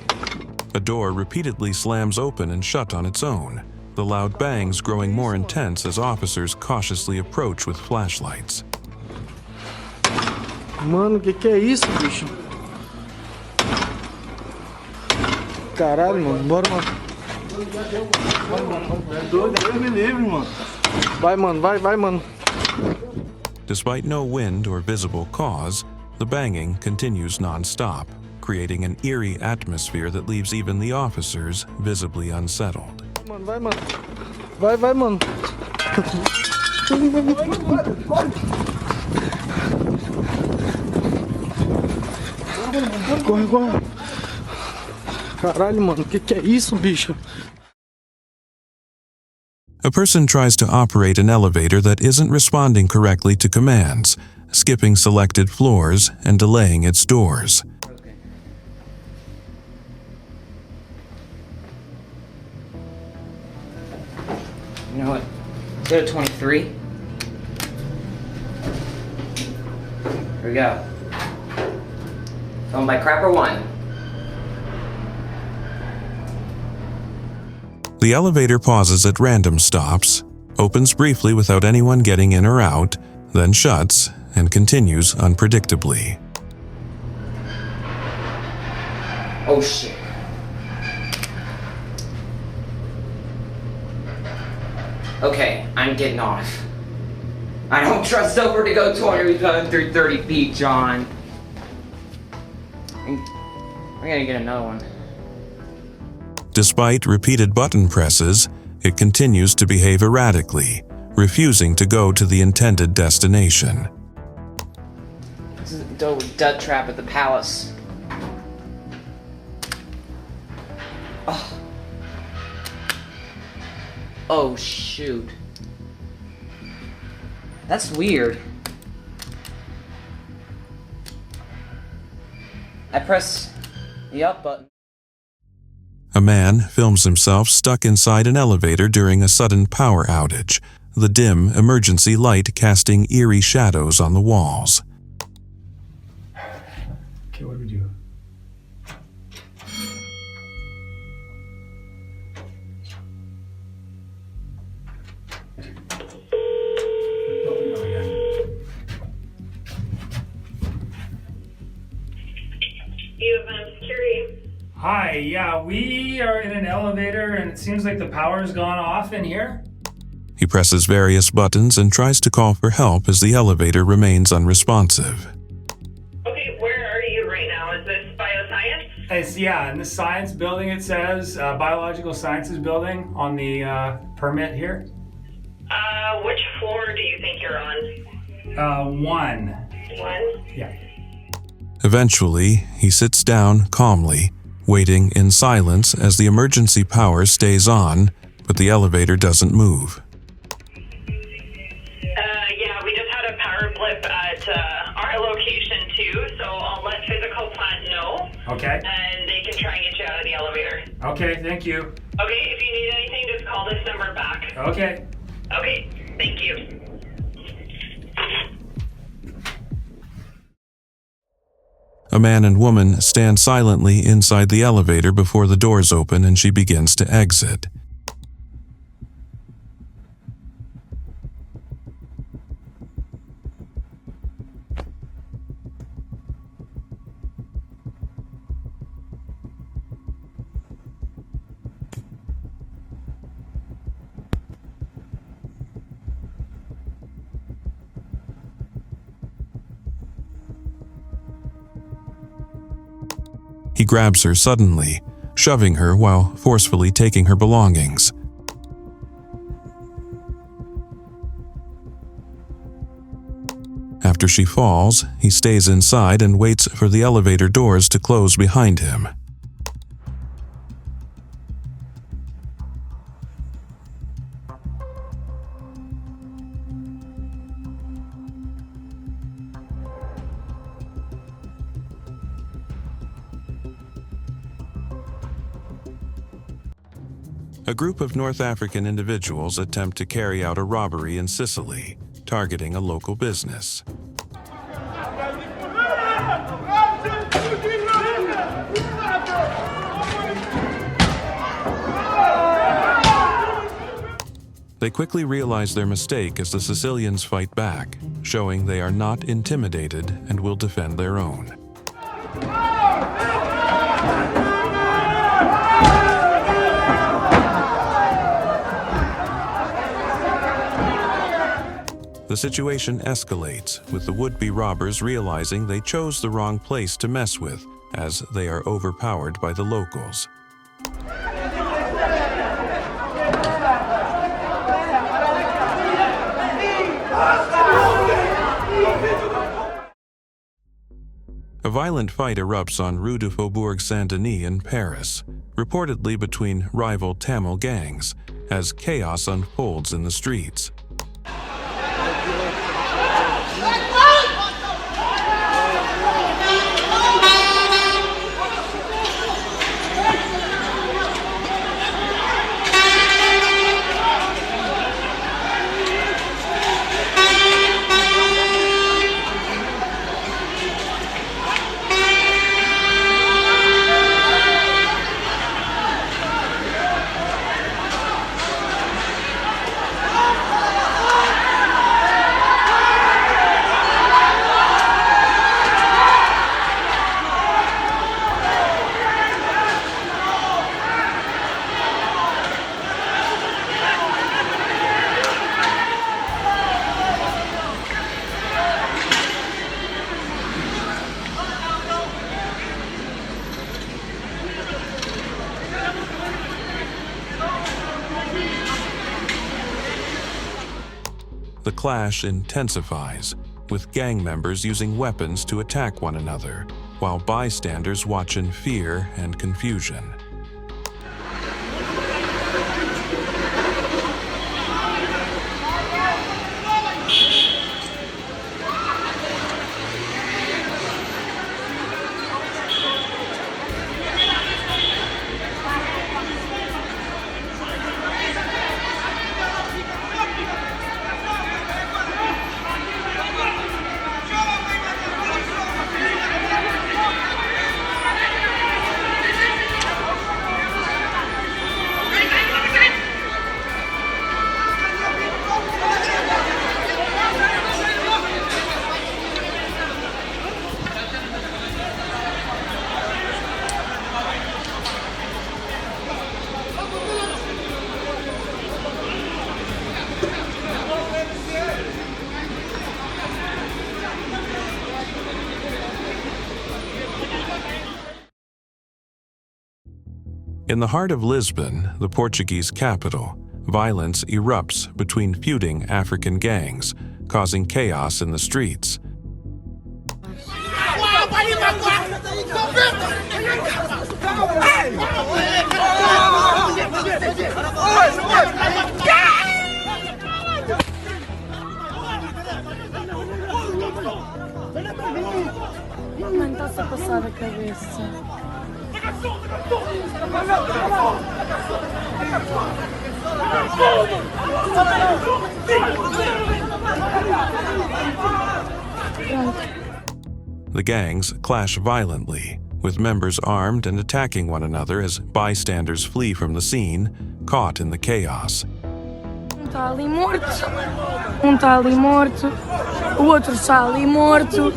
Speaker 1: A door repeatedly slams open and shut on its own, the loud bangs growing more intense as officers cautiously approach with flashlights.
Speaker 10: Mano, que é isso, bicho? Caralho, mano, bora, mano.
Speaker 2: Deus me livre, mano.
Speaker 10: Vai, mano, vai, mano.
Speaker 1: Despite no wind or visible cause, the banging continues non-stop, creating an eerie atmosphere that leaves even the officers visibly unsettled.
Speaker 10: Mano, vai, mano. Vai, mano. Corre. Caralho, mano, que é isso, bicho?
Speaker 1: A person tries to operate an elevator that isn't responding correctly to commands, skipping selected floors and delaying its doors.
Speaker 4: Okay. You know what? Go to 23. Here we go. Phone by Crapper 1.
Speaker 1: The elevator pauses at random stops, opens briefly without anyone getting in or out, then shuts and continues unpredictably.
Speaker 4: Oh shit. Okay, I'm getting off. I don't trust over to go 230 feet, John. I gotta get another one.
Speaker 1: Despite repeated button presses, it continues to behave erratically, refusing to go to the intended destination.
Speaker 4: This is a death trap at the palace. Oh shoot. That's weird. I press the up button.
Speaker 1: A man films himself stuck inside an elevator during a sudden power outage, the dim emergency light casting eerie shadows on the walls.
Speaker 8: Okay, what do we do?
Speaker 9: Security.
Speaker 14: Hi, yeah, we are in an elevator and it seems like the power's gone off in here.
Speaker 1: He presses various buttons and tries to call for help as the elevator remains unresponsive.
Speaker 9: Okay, where are you right now? Is this bioscience?
Speaker 14: Yeah, in the science building it says, biological sciences building on the permit here.
Speaker 9: Which floor do you think you're on?
Speaker 14: 1.
Speaker 9: 1?
Speaker 14: Yeah.
Speaker 1: Eventually, he sits down calmly, waiting in silence as the emergency power stays on, but the elevator doesn't move.
Speaker 9: Yeah, we just had a power blip at our location too, so I'll let physical plant know.
Speaker 14: Okay.
Speaker 9: And they can try and get you out of the elevator.
Speaker 14: Okay, thank you.
Speaker 9: Okay, if you need anything, just call this number back.
Speaker 14: Okay.
Speaker 9: Okay, thank you.
Speaker 1: A man and woman stand silently inside the elevator before the doors open and she begins to exit. He grabs her suddenly, shoving her while forcefully taking her belongings. After she falls, he stays inside and waits for the elevator doors to close behind him. A group of North African individuals attempt to carry out a robbery in Sicily, targeting a local business. They quickly realize their mistake as the Sicilians fight back, showing they are not intimidated and will defend their own. The situation escalates, with the would-be robbers realizing they chose the wrong place to mess with, as they are overpowered by the locals. A violent fight erupts on Rue du Faubourg Saint-Denis in Paris, reportedly between rival Tamil gangs, as chaos unfolds in the streets. The clash intensifies, with gang members using weapons to attack one another, while bystanders watch in fear and confusion. In the heart of Lisbon, the Portuguese capital, violence erupts between feuding African gangs, causing chaos in the streets.
Speaker 3: Mano, está-se a passar a cabeça.
Speaker 1: The gangs clash violently, with members armed and attacking one another as bystanders flee from the scene, caught in the chaos.
Speaker 3: Está ali morto. Está ali morto. O outro está ali morto.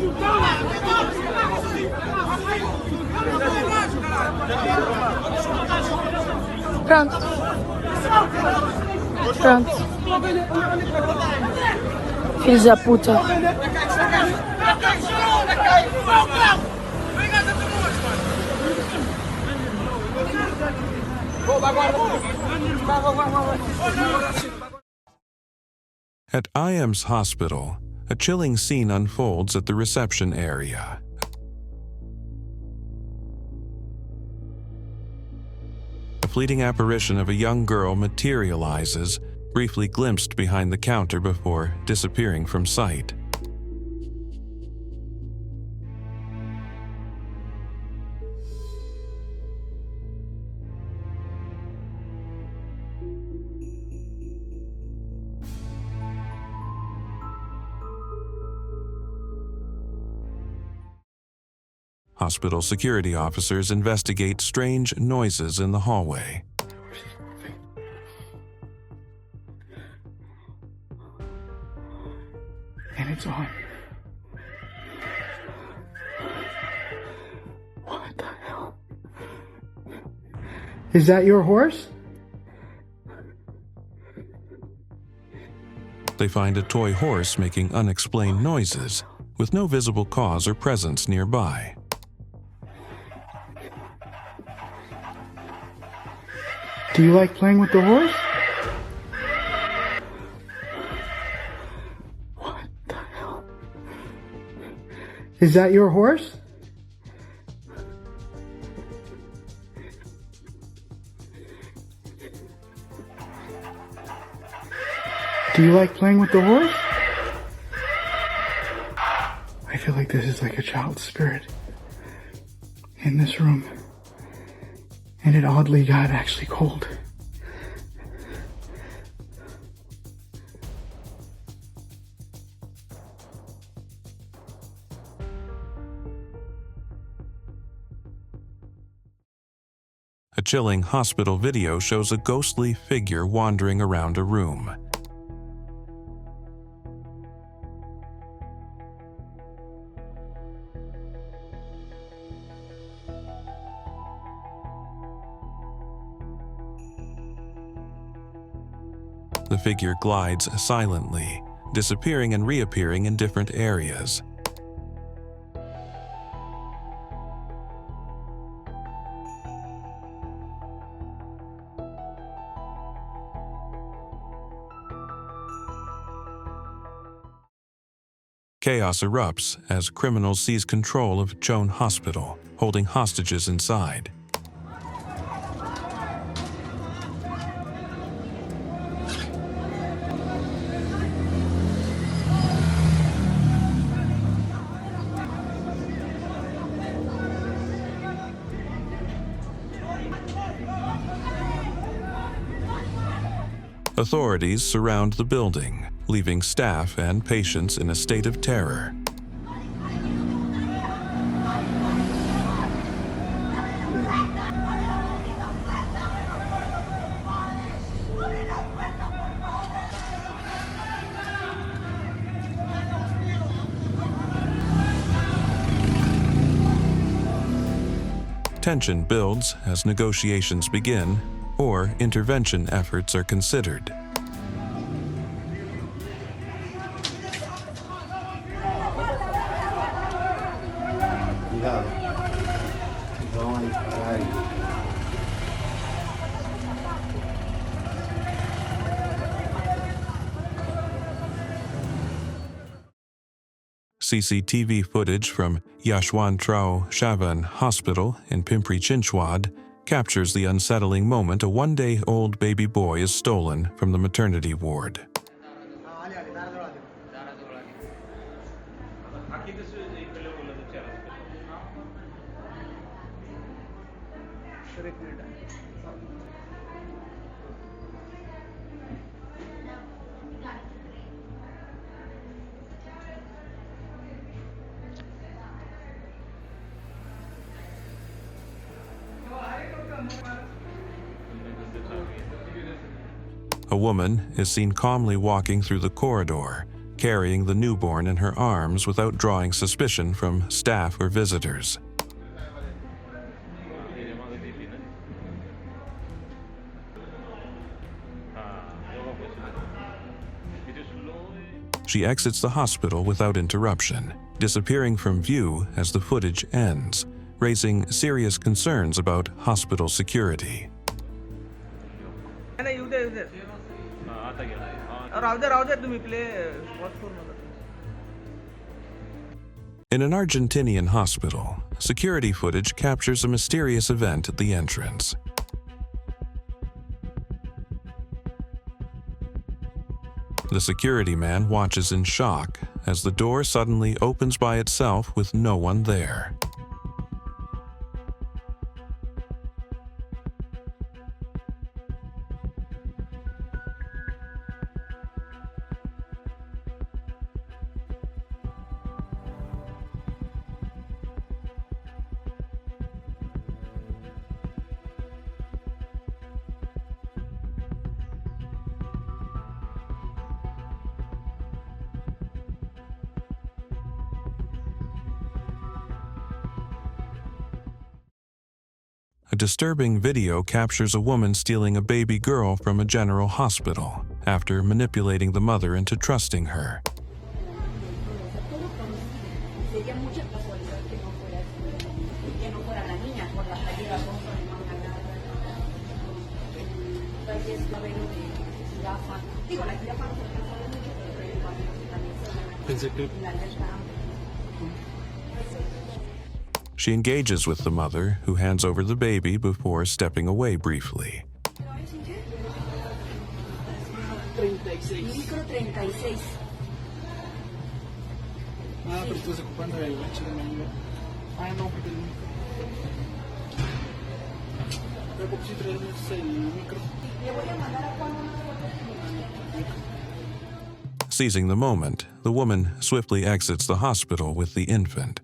Speaker 3: Pronto. Pronto. Filhos da puta.
Speaker 1: At IAM's hospital, a chilling scene unfolds at the reception area. A fleeting apparition of a young girl materializes, briefly glimpsed behind the counter before disappearing from sight. Hospital security officers investigate strange noises in the hallway.
Speaker 8: And it's on. What the hell? Is that your horse?
Speaker 1: They find a toy horse making unexplained noises, with no visible cause or presence nearby.
Speaker 8: Do you like playing with the horse? What the hell? Is that your horse? Do you like playing with the horse? I feel like this is like a child's spirit in this room. And it oddly got actually cold.
Speaker 1: A chilling hospital video shows a ghostly figure wandering around a room. The figure glides silently, disappearing and reappearing in different areas. Chaos erupts as criminals seize control of Chone Hospital, holding hostages inside. Authorities surround the building, leaving staff and patients in a state of terror. Tension builds as negotiations begin or intervention efforts are considered. CCTV footage from Yashwantrao Shavan Hospital in Pimpri Chinchwad captures the unsettling moment a one-day-old baby boy is stolen from the maternity ward. A woman is seen calmly walking through the corridor, carrying the newborn in her arms without drawing suspicion from staff or visitors. She exits the hospital without interruption, disappearing from view as the footage ends, raising serious concerns about hospital security. In an Argentinian hospital, security footage captures a mysterious event at the entrance. The security man watches in shock as the door suddenly opens by itself with no one there. A disturbing video captures a woman stealing a baby girl from a general hospital after manipulating the mother into trusting her. She engages with the mother, who hands over the baby before stepping away briefly. Seizing the moment, the woman swiftly exits the hospital with the infant.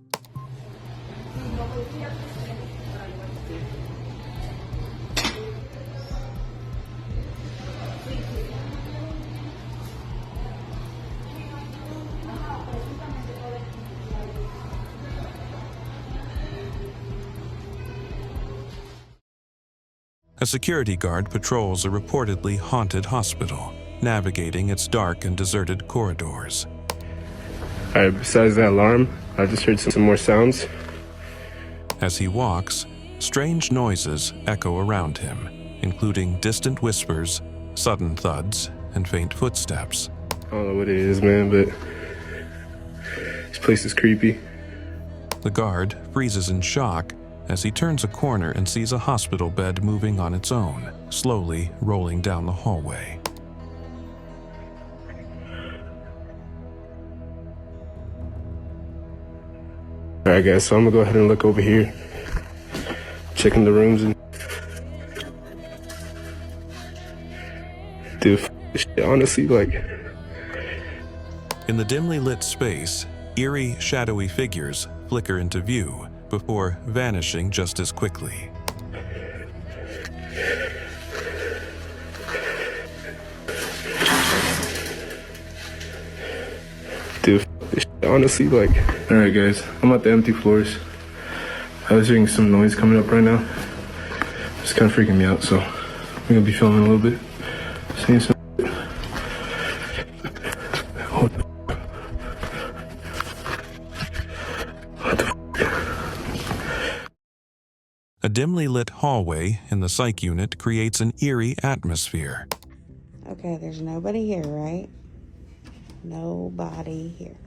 Speaker 1: A security guard patrols a reportedly haunted hospital, navigating its dark and deserted corridors.
Speaker 15: Alright, besides that alarm, I just heard some more sounds.
Speaker 1: As he walks, strange noises echo around him, including distant whispers, sudden thuds, and faint footsteps.
Speaker 15: I don't know what it is, man, but this place is creepy.
Speaker 1: The guard freezes in shock as he turns a corner and sees a hospital bed moving on its own, slowly rolling down the hallway.
Speaker 15: Alright guys, so I'm gonna go ahead and look over here, checking the rooms, and dude, this shit, honestly, like.
Speaker 1: In the dimly lit space, eerie, shadowy figures flicker into view before vanishing just as quickly.
Speaker 15: Dude, this shit, honestly, like. Alright guys, I'm at the empty floors. I was hearing some noise coming up right now. It's kind of freaking me out, so I'm gonna be filming a little bit. Seeing some.
Speaker 1: A dimly lit hallway in the psych unit creates an eerie atmosphere.
Speaker 16: Okay, there's nobody here, right? Nobody here.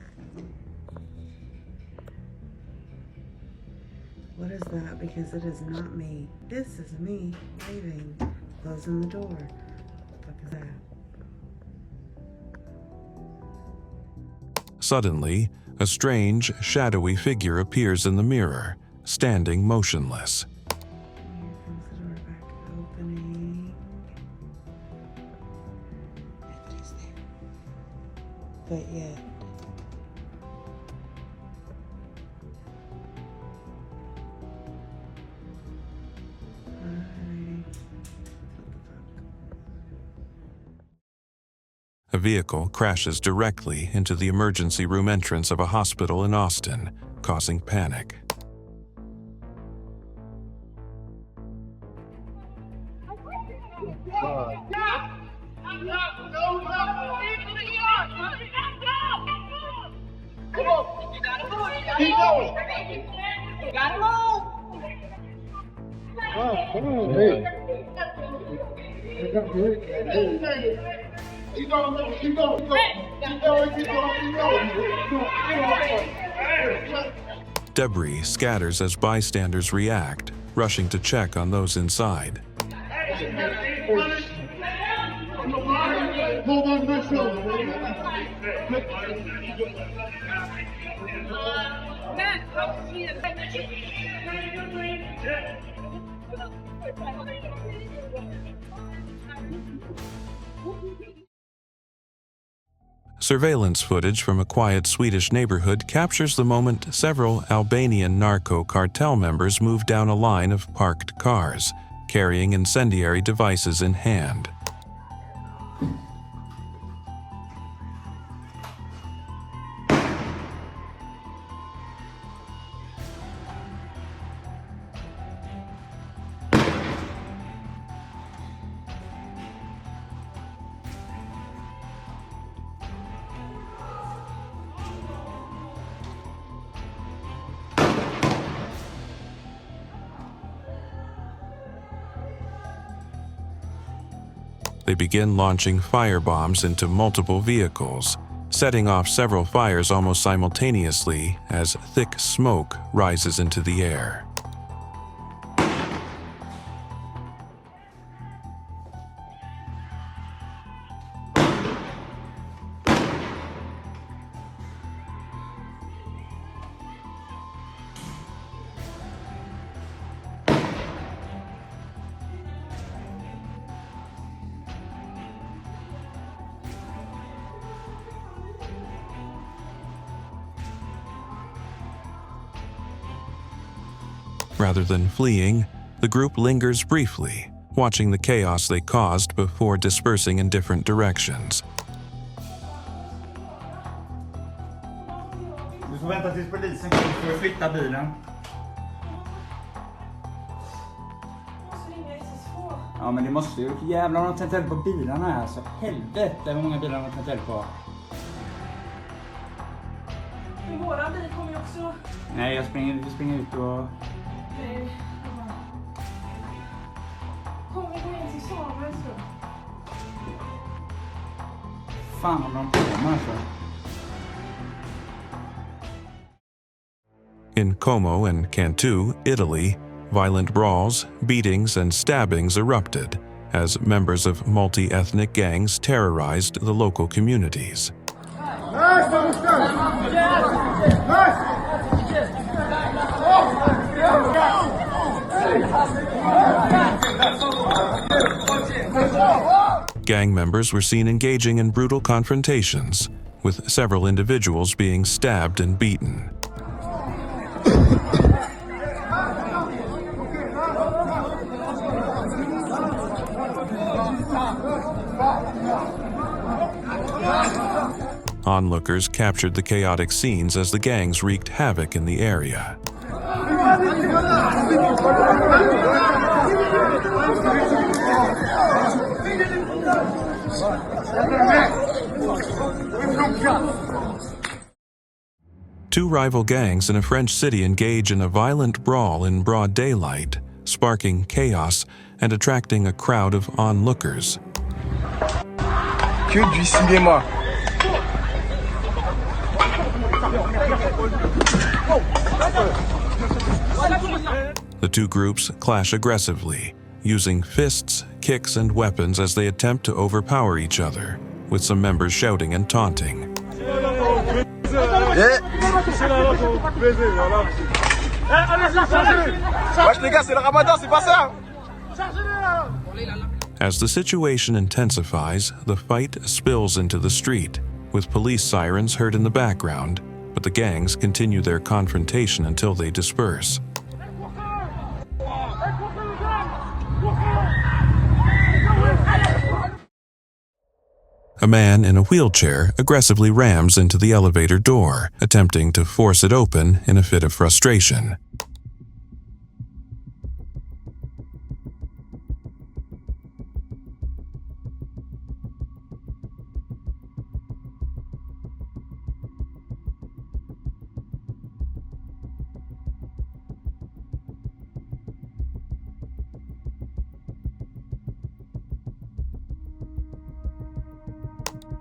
Speaker 16: What is that? Because it is not me. This is me leaving, closing the door. What the fuck is that?
Speaker 1: Suddenly, a strange, shadowy figure appears in the mirror, standing motionless.
Speaker 16: Here comes the door back opening. Anthony's there. But yet.
Speaker 1: A vehicle crashes directly into the emergency room entrance of a hospital in Austin, causing panic.
Speaker 11: Come on! Keep going! You gotta move! Come on, hey. Keep going, keep going, keep going, keep going, keep going, keep going.
Speaker 1: Debris scatters as bystanders react, rushing to check on those inside.
Speaker 11: Hold on, let's go. Matt, how is he?
Speaker 1: Surveillance footage from a quiet Swedish neighborhood captures the moment several Albanian narco cartel members move down a line of parked cars, carrying incendiary devices in hand. They begin launching firebombs into multiple vehicles, setting off several fires almost simultaneously as thick smoke rises into the air. Rather than fleeing, the group lingers briefly, watching the chaos they caused before dispersing in different directions.
Speaker 17: Du får vänta tills polisen kommer för att flytta bilen. Ja, men det måste ju. Jävlar, de har tänt eld på bilarna här. Så helvete vad många bilar de har tänt eld på.
Speaker 3: Men våran bil kommer ju också...
Speaker 17: Nej, vi springer ut och...
Speaker 3: Nej. Kommer vi gå in till Samuels rum?
Speaker 17: Fan håller de på med alltså?
Speaker 1: In Como and Cantu, Italy, violent brawls, beatings, and stabbings erupted as members of multi-ethnic gangs terrorized the local communities. Gang members were seen engaging in brutal confrontations, with several individuals being stabbed and beaten. Onlookers captured the chaotic scenes as the gangs wreaked havoc in the area. Two rival gangs in a French city engage in a violent brawl in broad daylight, sparking chaos and attracting a crowd of onlookers.
Speaker 11: Que du cinéma.
Speaker 1: The two groups clash aggressively, using fists, kicks, and weapons as they attempt to overpower each other, with some members shouting and taunting. As the situation intensifies, the fight spills into the street, with police sirens heard in the background, but the gangs continue their confrontation until they disperse. A man in a wheelchair aggressively rams into the elevator door, attempting to force it open in a fit of frustration.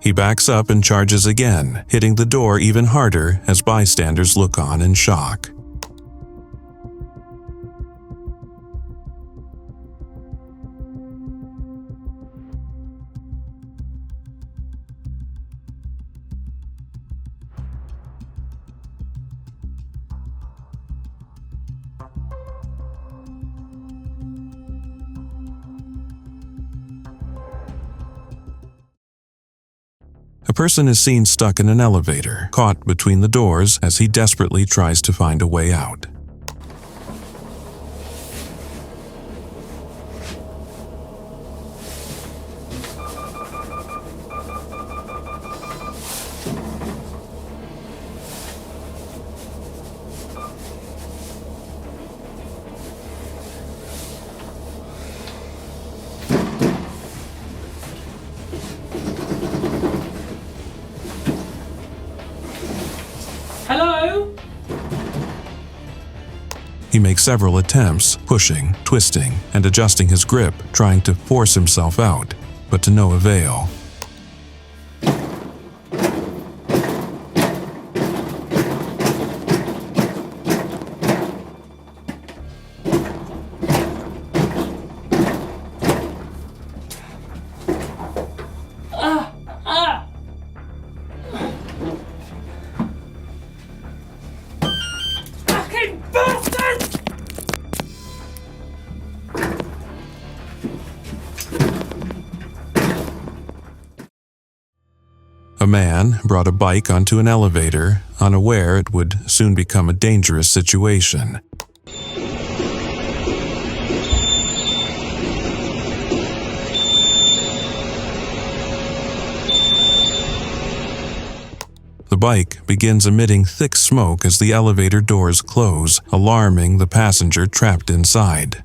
Speaker 1: He backs up and charges again, hitting the door even harder as bystanders look on in shock. A person is seen stuck in an elevator, caught between the doors as he desperately tries to find a way out.
Speaker 14: Hello?
Speaker 1: He makes several attempts, pushing, twisting, and adjusting his grip, trying to force himself out, but to no avail. A man brought a bike onto an elevator, unaware it would soon become a dangerous situation. The bike begins emitting thick smoke as the elevator doors close, alarming the passenger trapped inside.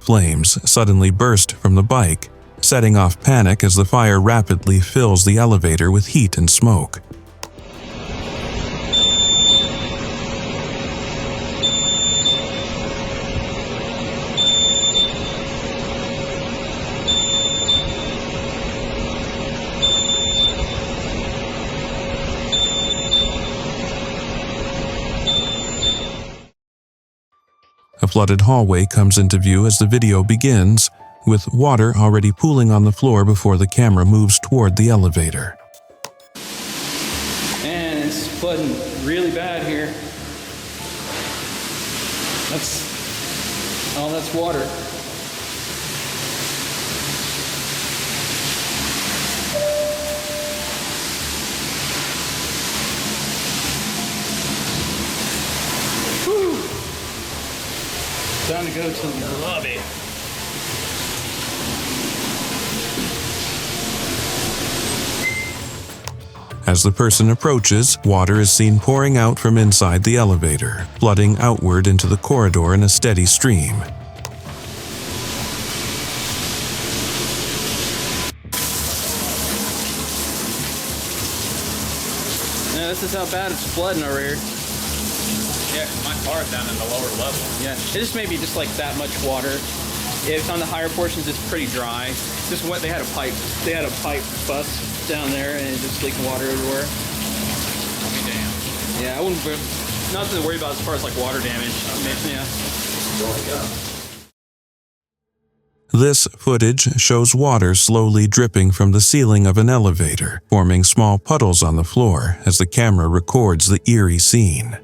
Speaker 1: Flames suddenly burst from the bike, setting off panic as the fire rapidly fills the elevator with heat and smoke. A flooded hallway comes into view as the video begins, with water already pooling on the floor before the camera moves toward the elevator.
Speaker 18: And it's flooding really bad here. That's water. Whew. Time to go to the lobby.
Speaker 1: As the person approaches, water is seen pouring out from inside the elevator, flooding outward into the corridor in a steady stream.
Speaker 18: Yeah, this is how bad it's flooding over here.
Speaker 12: Yeah, my car's down in the lower level.
Speaker 18: Yeah, it just may be just like that much water. If on the higher portions, it's pretty dry. Just what they had a pipe bust down there, and it's just leaking water everywhere.
Speaker 12: I'll be damned.
Speaker 18: Yeah, I wouldn't. Nothing to worry about as far as like water damage. Yeah.
Speaker 1: This footage shows water slowly dripping from the ceiling of an elevator, forming small puddles on the floor as the camera records the eerie scene.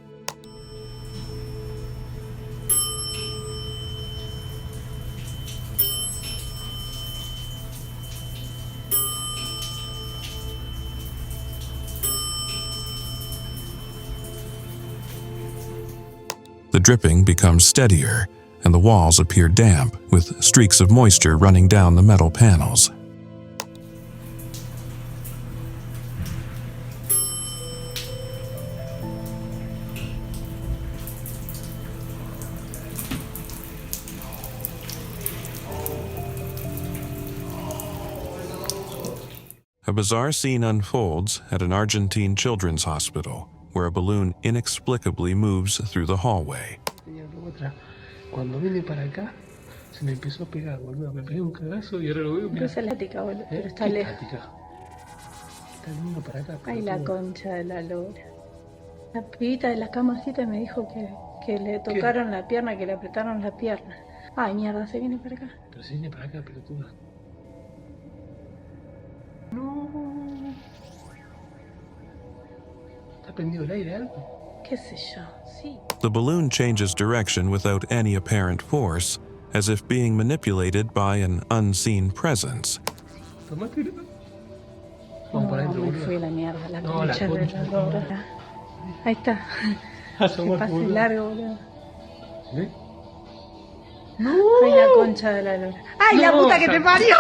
Speaker 1: The dripping becomes steadier, and the walls appear damp, with streaks of moisture running down the metal panels. A bizarre scene unfolds at an Argentine children's hospital, where a balloon inexplicably moves through the hallway.
Speaker 8: Cuando vine para acá, se me empezó a pegar, boludo. Me pegué un cagazo y ahora lo veo.
Speaker 19: No es estática, boludo, pero está lejos.
Speaker 8: Está viniendo para acá.
Speaker 19: Ay, la concha de la lora. La pibita de la camacita me dijo que le tocaron la pierna, que le apretaron la pierna. Ay, mierda, se viene para acá.
Speaker 8: Pero se viene para acá, pelotuda. No. ¿Está prendido el aire algo?
Speaker 19: ¿Qué sé yo? Sí.
Speaker 1: The balloon changes direction without any apparent force, as if being manipulated by an unseen presence.
Speaker 8: Tomate.
Speaker 19: Vamos para adentro, boludo. Me fui la mierda, la concha de la lora. Ahí está. Que pase largo, boludo.
Speaker 8: ¿Sí?
Speaker 19: No. Ay, la concha de la lora. ¡Ay, la puta que te parió!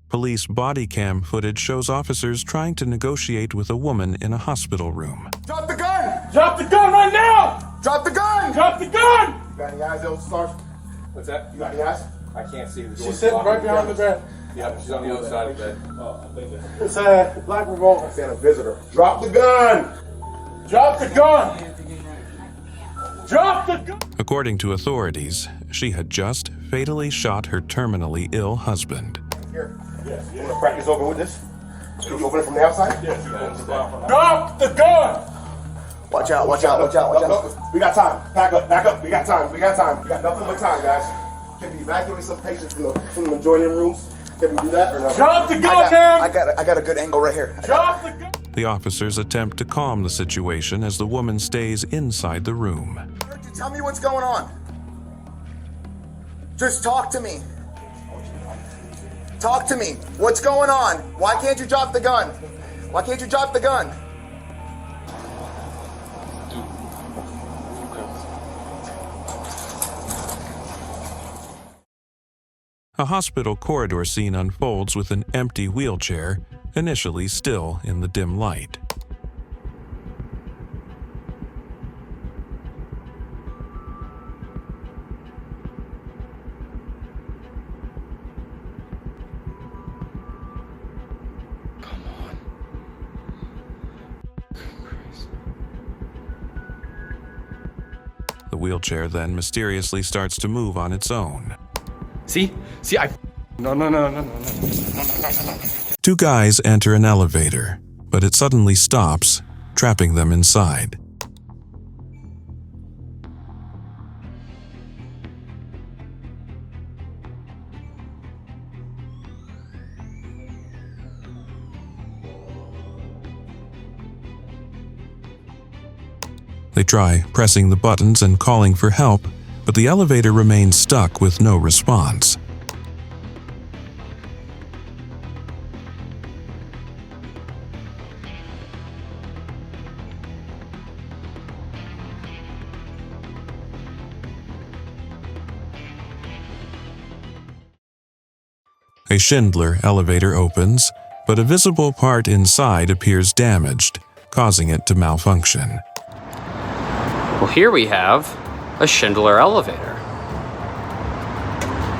Speaker 1: Police body cam footage shows officers trying to negotiate with a woman in a hospital room.
Speaker 11: Drop the gun! Drop the gun right now! Drop the gun! Drop the gun! You got any eyes, Elder Stars? What's that? You got any eyes? I can't see the door. She's sitting right behind the bed. Yeah, she's on the other side of the bed. Oh, I think it's a black revolver. I said a visitor. Drop the gun! Drop the gun! Drop the gun!
Speaker 1: According to authorities, she had just fatally shot her terminally ill husband.
Speaker 11: Here. Yes. You want to practice over with this? Can you open it from the outside? Yes. Drop the gun! Watch out, watch out, watch out, watch out. We got time. Back up. We got time. We got nothing but time, guys. Can we evacuate some patients from the adjoining rooms? Can we do that or no? Drop the gun, man! I got a good angle right here. Drop the gun!
Speaker 1: The officers attempt to calm the situation as the woman stays inside the room.
Speaker 11: Tell me what's going on. Just talk to me. Talk to me. What's going on? Why can't you drop the gun? Why can't you drop the gun?
Speaker 1: A hospital corridor scene unfolds with an empty wheelchair, initially still in the dim light. The wheelchair then mysteriously starts to move on its own.
Speaker 18: See, No.
Speaker 1: Two guys enter an elevator, but it suddenly stops, trapping them inside. They try pressing the buttons and calling for help, but the elevator remains stuck with no response. A Schindler elevator opens, but a visible part inside appears damaged, causing it to malfunction.
Speaker 20: Well, here we have a Schindler elevator.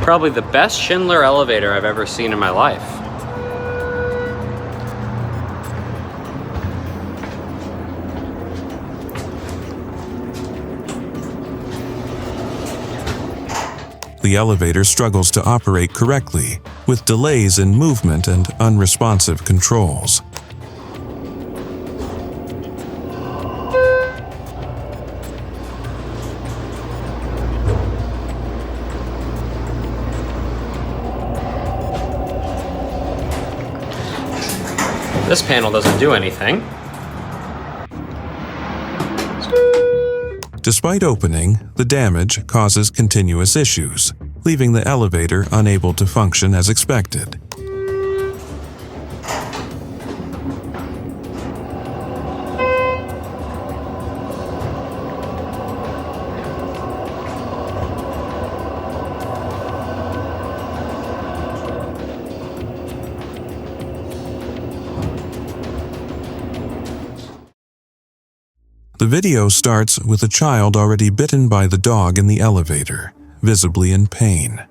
Speaker 20: Probably the best Schindler elevator I've ever seen in my life.
Speaker 1: The elevator struggles to operate correctly, with delays in movement and unresponsive controls.
Speaker 20: This panel doesn't do anything.
Speaker 1: Despite opening, the damage causes continuous issues, leaving the elevator unable to function as expected. The video starts with a child already bitten by the dog in the elevator, visibly in pain.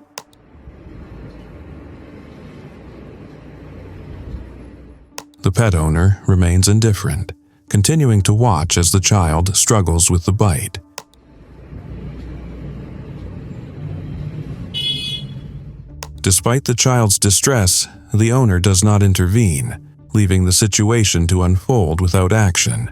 Speaker 1: The pet owner remains indifferent, continuing to watch as the child struggles with the bite. Despite the child's distress, the owner does not intervene, leaving the situation to unfold without action.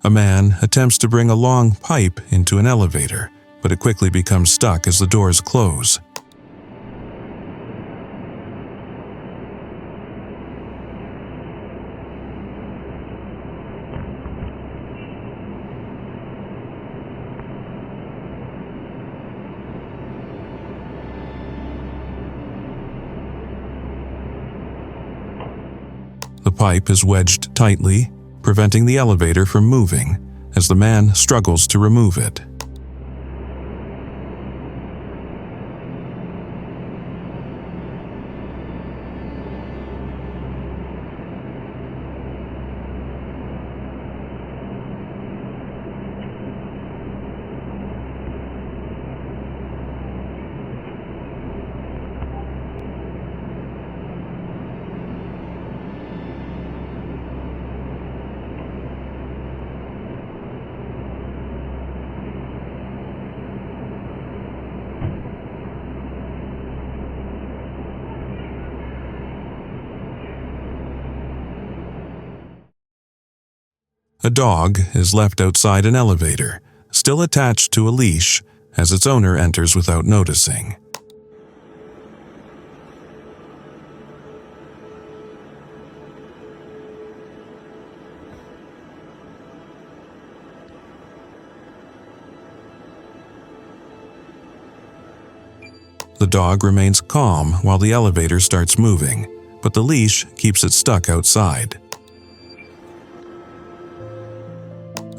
Speaker 1: A man attempts to bring a long pipe into an elevator, but it quickly becomes stuck as the doors close. The pipe is wedged tightly, preventing the elevator from moving as the man struggles to remove it. A dog is left outside an elevator, still attached to a leash, as its owner enters without noticing. The dog remains calm while the elevator starts moving, but the leash keeps it stuck outside.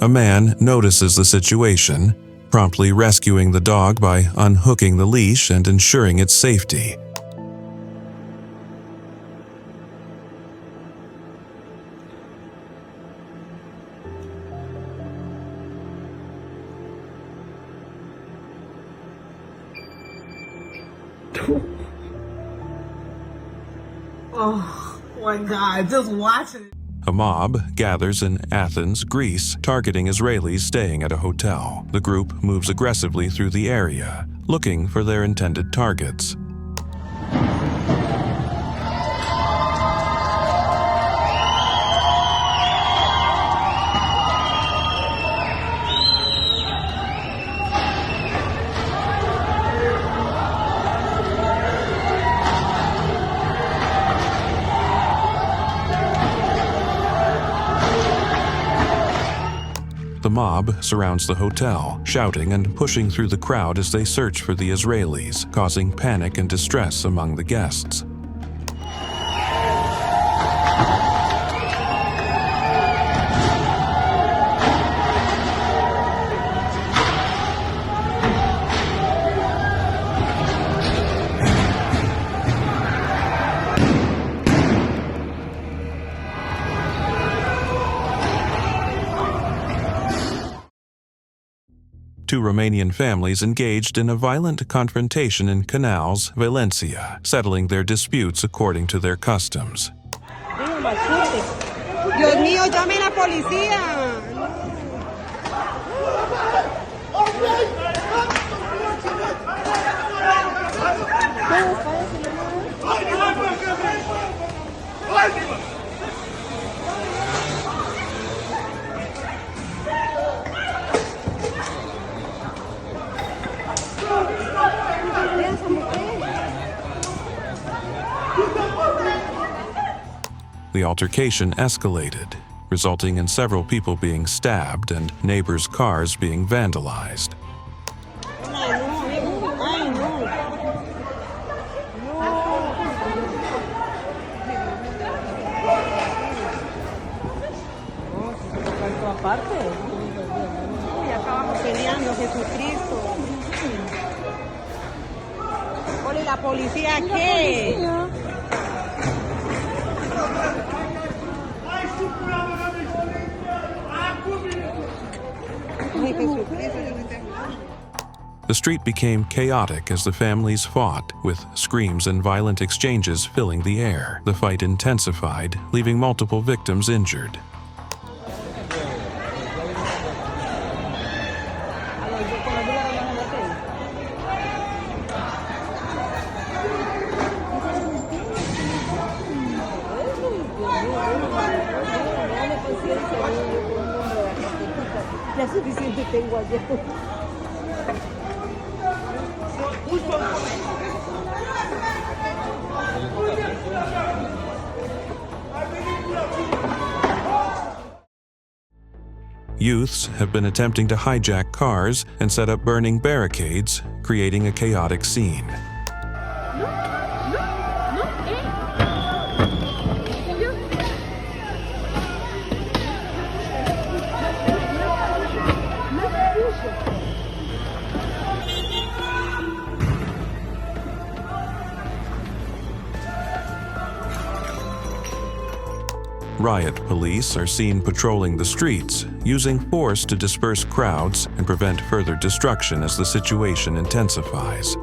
Speaker 1: A man notices the situation, promptly rescuing the dog by unhooking the leash and ensuring its safety.
Speaker 21: Oh my God, just watching it.
Speaker 1: A mob gathers in Athens, Greece, targeting Israelis staying at a hotel. The group moves aggressively through the area, looking for their intended targets. The mob surrounds the hotel, shouting and pushing through the crowd as they search for the Israelis, causing panic and distress among the guests. Two Romanian families engaged in a violent confrontation in Canals, Valencia, settling their disputes according to their customs.
Speaker 21: Dios mío, llame a la policía.
Speaker 1: The altercation escalated, resulting in several people being stabbed and neighbors' cars being vandalized.
Speaker 21: Ole, la policía, ¿qué?
Speaker 1: The street became chaotic as the families fought, with screams and violent exchanges filling the air. The fight intensified, leaving multiple victims injured.
Speaker 21: Ya suficiente tengo ayer.
Speaker 1: Youths have been attempting to hijack cars and set up burning barricades, creating a chaotic scene. Riot police are seen patrolling the streets, using force to disperse crowds and prevent further destruction as the situation intensifies.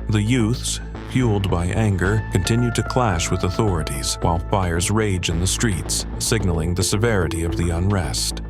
Speaker 1: The youths, fueled by anger, continue to clash with authorities while fires rage in the streets, signaling the severity of the unrest.